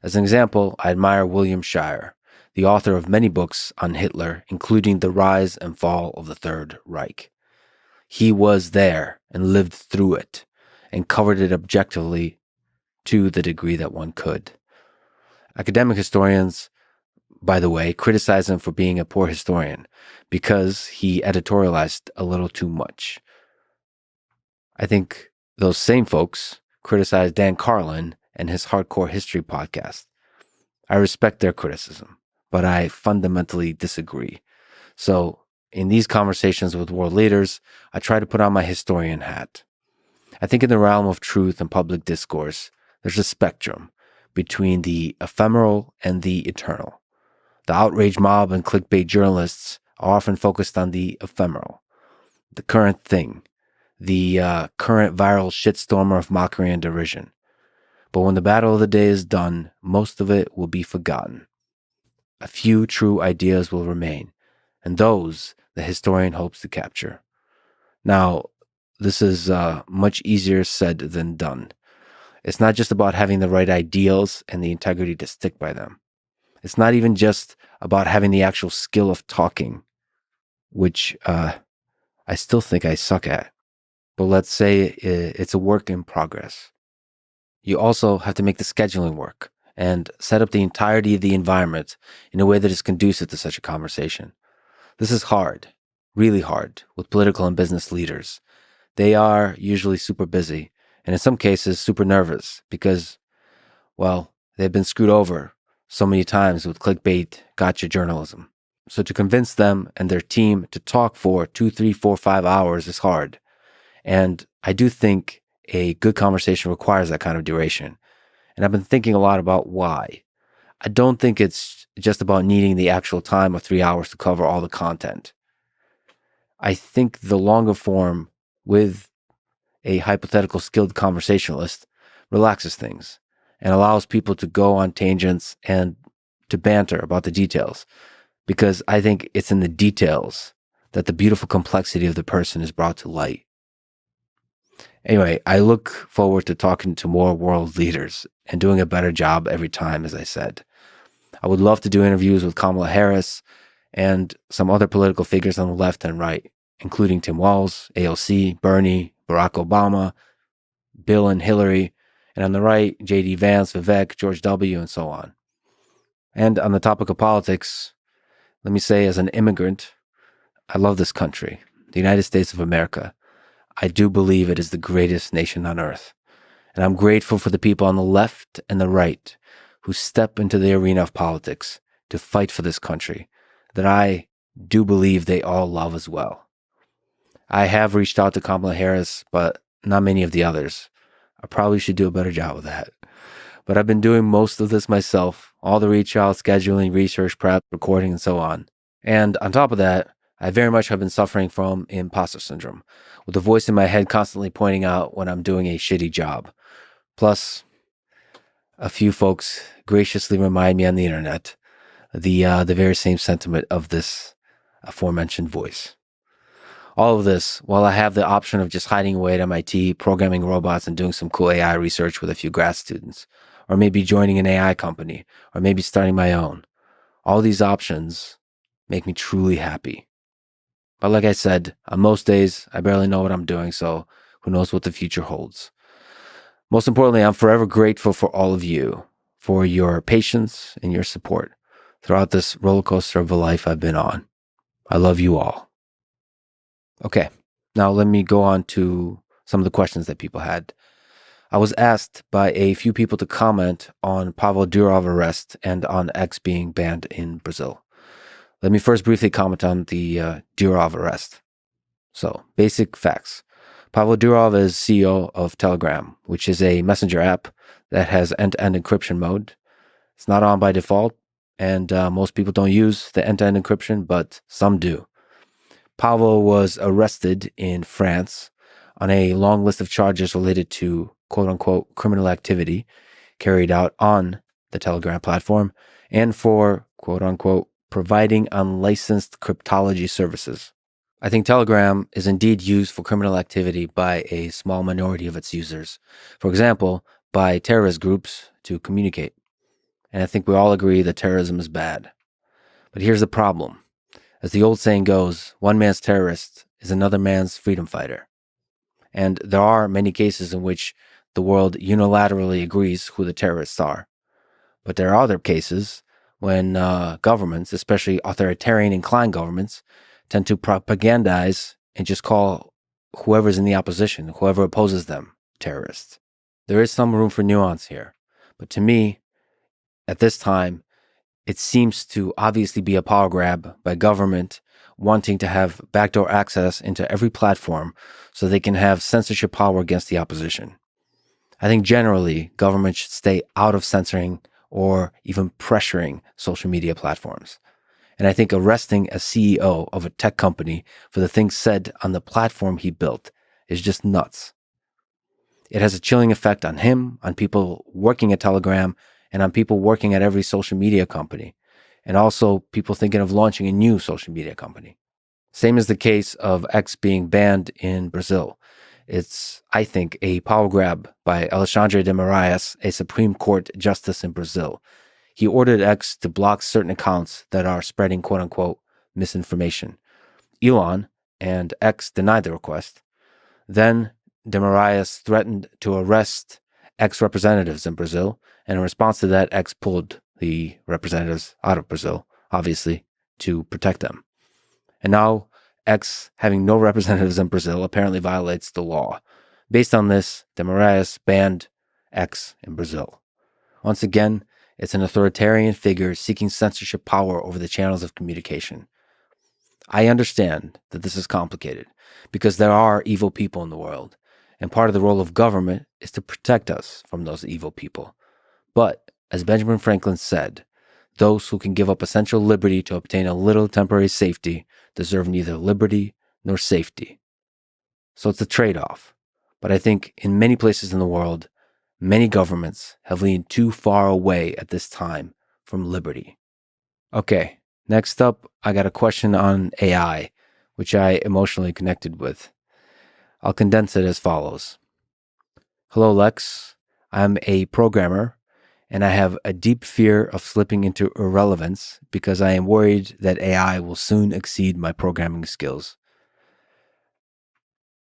As an example, I admire William Shirer, the author of many books on Hitler, including The Rise and Fall of the Third Reich. He was there and lived through it and covered it objectively to the degree that one could. Academic historians, by the way, criticize him for being a poor historian because he editorialized a little too much. I think those same folks criticize Dan Carlin and his Hardcore History podcast. I respect their criticism, but I fundamentally disagree. So in these conversations with world leaders, I try to put on my historian hat. I think in the realm of truth and public discourse, there's a spectrum between the ephemeral and the eternal. The outrage mob and clickbait journalists are often focused on the ephemeral, the current thing, the current viral shitstormer of mockery and derision. But when the battle of the day is done, most of it will be forgotten. a few true ideas will remain, and those the historian hopes to capture. Now, this is much easier said than done. It's not just about having the right ideals and the integrity to stick by them. It's not even just about having the actual skill of talking, which I still think I suck at. But let's say it's a work in progress. You also have to make the scheduling work and set up the entirety of the environment in a way that is conducive to such a conversation. This is hard, really hard, with political and business leaders. They are usually super busy, and in some cases super nervous because, well, they've been screwed over so many times with clickbait, gotcha journalism. So to convince them and their team to talk for 2, 3, 4, 5 hours is hard. And I do think a good conversation requires that kind of duration. And I've been thinking a lot about why. I don't think it's just about needing the actual time of 3 hours to cover all the content. I think the longer form with a hypothetical skilled conversationalist relaxes things and allows people to go on tangents and to banter about the details, because I think it's in the details that the beautiful complexity of the person is brought to light. Anyway, I look forward to talking to more world leaders and doing a better job every time, as I said. I would love to do interviews with Kamala Harris and some other political figures on the left and right, including Tim Walz, AOC, Bernie, Barack Obama, Bill and Hillary, and on the right, J.D. Vance, Vivek, George W., and so on. And on the topic of politics, let me say, as an immigrant, I love this country, the United States of America. I do believe it is the greatest nation on earth. And I'm grateful for the people on the left and the right who step into the arena of politics to fight for this country that I do believe they all love as well. I have reached out to Kamala Harris, but not many of the others. I probably should do a better job of that. But I've been doing most of this myself, all the reach out, scheduling, research, prep, recording, and so on. And on top of that, I very much have been suffering from imposter syndrome, with a voice in my head constantly pointing out when I'm doing a shitty job. Plus, a few folks graciously remind me on the internet the very same sentiment of this aforementioned voice. All of this, while I have the option of just hiding away at MIT, programming robots, and doing some cool AI research with a few grad students, or maybe joining an AI company, or maybe starting my own. All these options make me truly happy. But like I said, on most days, I barely know what I'm doing, so who knows what the future holds. Most importantly, I'm forever grateful for all of you, for your patience and your support throughout this roller coaster of a life I've been on. I love you all. Okay, now let me go on to some of the questions that people had. I was asked by a few people to comment on Pavel Durov's arrest and on X being banned in Brazil. Let me first briefly comment on the Durov arrest. So, basic facts. Pavel Durov is CEO of Telegram, which is a messenger app that has end-to-end encryption mode. It's not on by default, and most people don't use the end-to-end encryption, but some do. Pavel was arrested in France on a long list of charges related to quote-unquote criminal activity carried out on the Telegram platform and for quote-unquote providing unlicensed cryptology services. I think Telegram is indeed used for criminal activity by a small minority of its users. For example, by terrorist groups to communicate. And I think we all agree that terrorism is bad. But here's the problem. As the old saying goes, one man's terrorist is another man's freedom fighter. And there are many cases in which the world unilaterally agrees who the terrorists are. But there are other cases when governments, especially authoritarian inclined governments, tend to propagandize and just call whoever's in the opposition, whoever opposes them, terrorists. There is some room for nuance here. But to me, at this time, it seems to obviously be a power grab by government wanting to have backdoor access into every platform so they can have censorship power against the opposition. I think generally government should stay out of censoring or even pressuring social media platforms. And I think arresting a CEO of a tech company for the things said on the platform he built is just nuts. It has a chilling effect on him, on people working at Telegram, and on people working at every social media company. and also people thinking of launching a new social media company. Same is the case of X being banned in Brazil. It's, I think, a power grab by Alexandre de Moraes, a Supreme Court justice in Brazil. He ordered X to block certain accounts that are spreading quote-unquote misinformation. Elon and X denied the request. Then de Moraes threatened to arrest X representatives in Brazil, and in response to that, X pulled the representatives out of Brazil, obviously, to protect them. And now, X, having no representatives in Brazil, apparently violates the law. Based on this, de Moraes banned X in Brazil. Once again, it's an authoritarian figure seeking censorship power over the channels of communication. I understand that this is complicated because there are evil people in the world, and part of the role of government is to protect us from those evil people. But, as Benjamin Franklin said, those who can give up essential liberty to obtain a little temporary safety deserve neither liberty nor safety. So it's a trade-off. But I think in many places in the world, many governments have leaned too far away at this time from liberty. Okay, next up, I got a question on AI, which I emotionally connected with. I'll condense it as follows. Hello, Lex. I'm a programmer, and I have a deep fear of slipping into irrelevance because I am worried that AI will soon exceed my programming skills.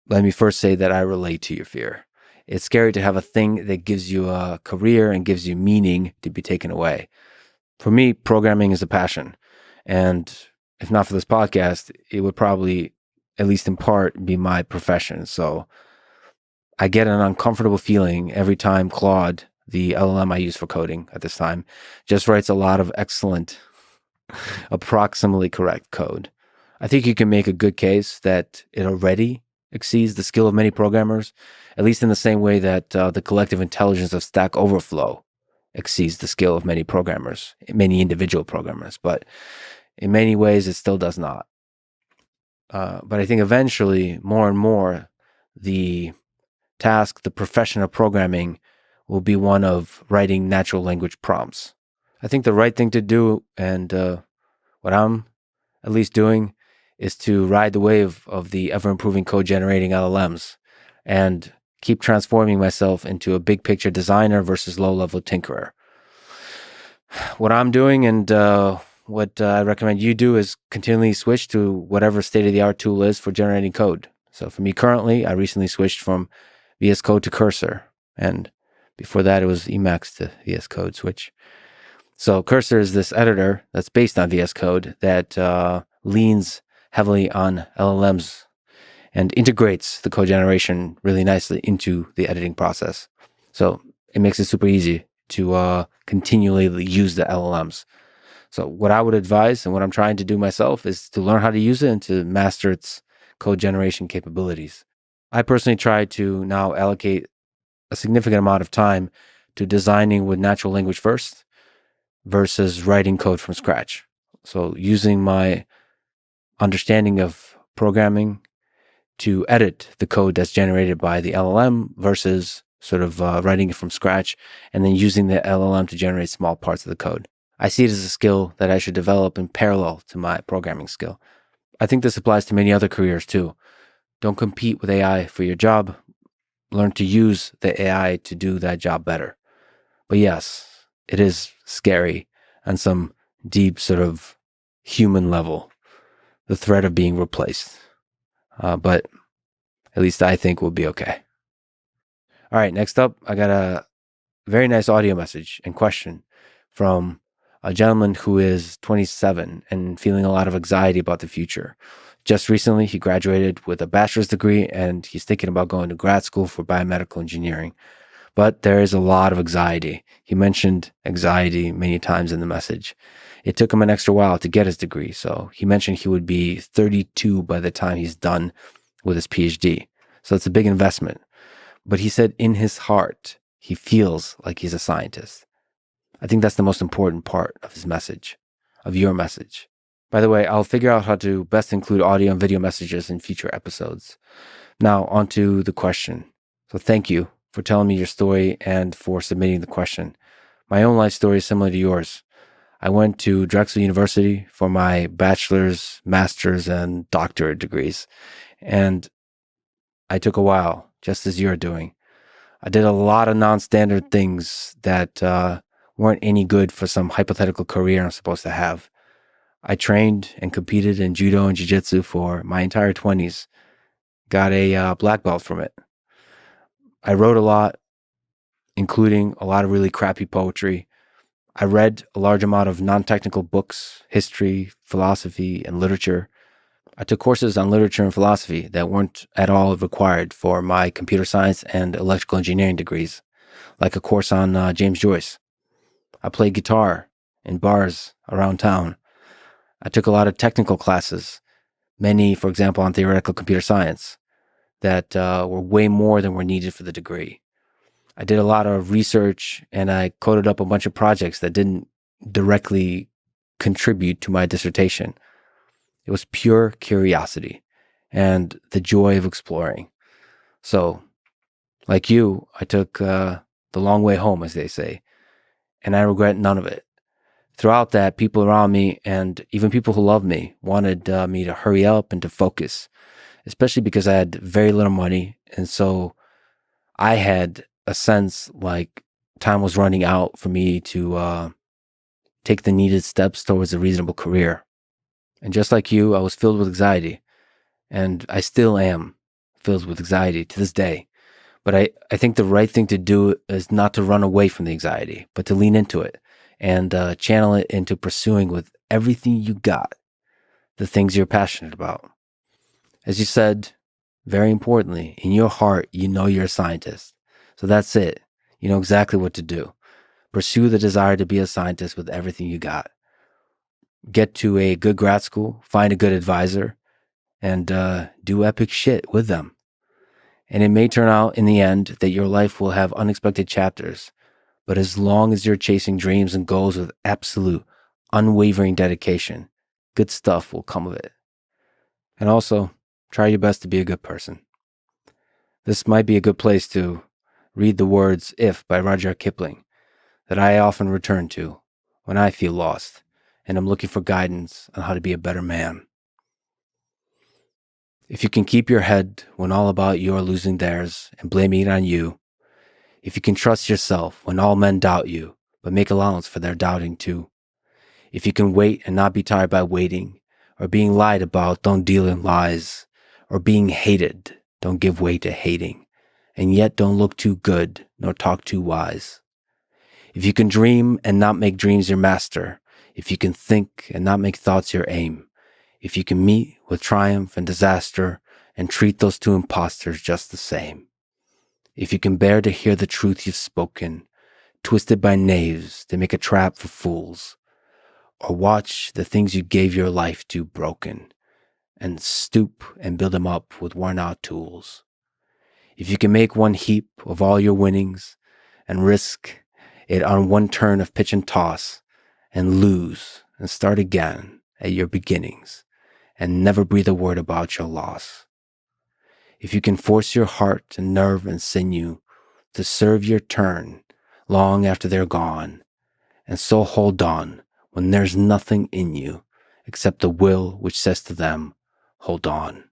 Let me first say that I relate to your fear. It's scary to have a thing that gives you a career and gives you meaning to be taken away. For me, programming is a passion. And if not for this podcast, it would probably, at least in part, be my profession. So I get an uncomfortable feeling every time Claude, the LLM I use for coding at this time, just writes a lot of excellent, approximately correct code. I think you can make a good case that it already exceeds the skill of many programmers, at least in the same way that the collective intelligence of Stack Overflow exceeds the skill of many programmers, many individual programmers. But in many ways, it still does not. But I think eventually, more and more, the task, the profession of programming will be one of writing natural language prompts. I think the right thing to do, and what I'm at least doing, is to ride the wave of the ever-improving code-generating LLMs and keep transforming myself into a big-picture designer versus low-level tinkerer. What I'm doing and what I recommend you do is continually switch to whatever state-of-the-art tool is for generating code. So for me currently, I recently switched from VS Code to Cursor, and before that it was Emacs to VS Code switch. So Cursor is this editor that's based on VS Code that leans heavily on LLMs and integrates the code generation really nicely into the editing process. So it makes it super easy to continually use the LLMs. So what I would advise and what I'm trying to do myself is to learn how to use it and to master its code generation capabilities. I personally try to now allocate a significant amount of time to designing with natural language first versus writing code from scratch. So using my understanding of programming to edit the code that's generated by the LLM versus sort of writing it from scratch and then using the LLM to generate small parts of the code. I see it as a skill that I should develop in parallel to my programming skill. I think this applies to many other careers too. Don't compete with AI for your job. Learn to use the AI to do that job better. But yes, it is scary on some deep sort of human level, the threat of being replaced. But at least I think we'll be okay. All right, next up, I got a very nice audio message and question from a gentleman who is 27 and feeling a lot of anxiety about the future. Just recently, he graduated with a bachelor's degree and he's thinking about going to grad school for biomedical engineering. But there is a lot of anxiety. He mentioned anxiety many times in the message. It took him an extra while to get his degree, so he mentioned he would be 32 by the time he's done with his PhD. So it's a big investment. But he said in his heart, he feels like he's a scientist. I think that's the most important part of his message, of your message. By the way, I'll figure out how to best include audio and video messages in future episodes. Now, on to the question. So thank you for telling me your story and for submitting the question. My own life story is similar to yours. I went to Drexel University for my bachelor's, master's, and doctorate degrees. And I took a while, just as you're doing. I did a lot of non-standard things that weren't any good for some hypothetical career I'm supposed to have. I trained and competed in judo and jiu-jitsu for my entire 20s. Got a black belt from it. I wrote a lot, including a lot of really crappy poetry. I read a large amount of non-technical books, history, philosophy, and literature. I took courses on literature and philosophy that weren't at all required for my computer science and electrical engineering degrees, like a course on James Joyce. I played guitar in bars around town. I took a lot of technical classes, many, for example, on theoretical computer science, that were way more than were needed for the degree. I did a lot of research, and I coded up a bunch of projects that didn't directly contribute to my dissertation. It was pure curiosity and the joy of exploring. So, like you, I took the long way home, as they say, and I regret none of it. Throughout that, people around me and even people who loved me wanted me to hurry up and to focus, especially because I had very little money. And so I had a sense like time was running out for me to take the needed steps towards a reasonable career. And just like you, I was filled with anxiety. And I still am filled with anxiety to this day. But I think the right thing to do is not to run away from the anxiety, but to lean into it and channel it into pursuing with everything you got the things you're passionate about. As you said, very importantly, in your heart, you know you're a scientist. So that's it. You know exactly what to do. Pursue the desire to be a scientist with everything you got. Get to a good grad school, find a good advisor, and do epic shit with them. And it may turn out in the end that your life will have unexpected chapters, but as long as you're chasing dreams and goals with absolute, unwavering dedication, good stuff will come of it. And also, try your best to be a good person. This might be a good place to read the words If by Rudyard Kipling that I often return to when I feel lost and I'm looking for guidance on how to be a better man. If you can keep your head when all about you are losing theirs and blaming it on you, if you can trust yourself when all men doubt you, but make allowance for their doubting too, if you can wait and not be tired by waiting, or being lied about, don't deal in lies, or being hated, don't give way to hating, and yet don't look too good, nor talk too wise. If you can dream and not make dreams your master, if you can think and not make thoughts your aim, if you can meet with triumph and disaster and treat those two impostors just the same, if you can bear to hear the truth you've spoken, twisted by knaves to make a trap for fools, or watch the things you gave your life to broken, and stoop and build them up with worn-out tools. If you can make one heap of all your winnings and risk it on one turn of pitch and toss, and lose and start again at your beginnings, and never breathe a word about your loss. If you can force your heart and nerve and sinew to serve your turn long after they're gone, and so hold on when there's nothing in you except the will which says to them, hold on.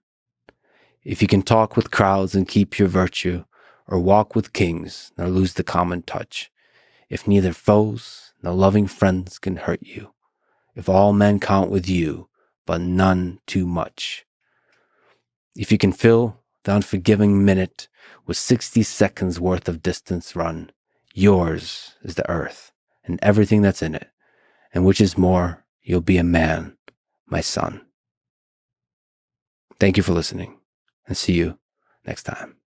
If you can talk with crowds and keep your virtue, or walk with kings nor lose the common touch, if neither foes nor loving friends can hurt you, if all men count with you, but none too much. If you can fill the unforgiving minute with 60 seconds worth of distance run, yours is the earth and everything that's in it, and which is more, you'll be a man, my son. Thank you for listening, and see you next time.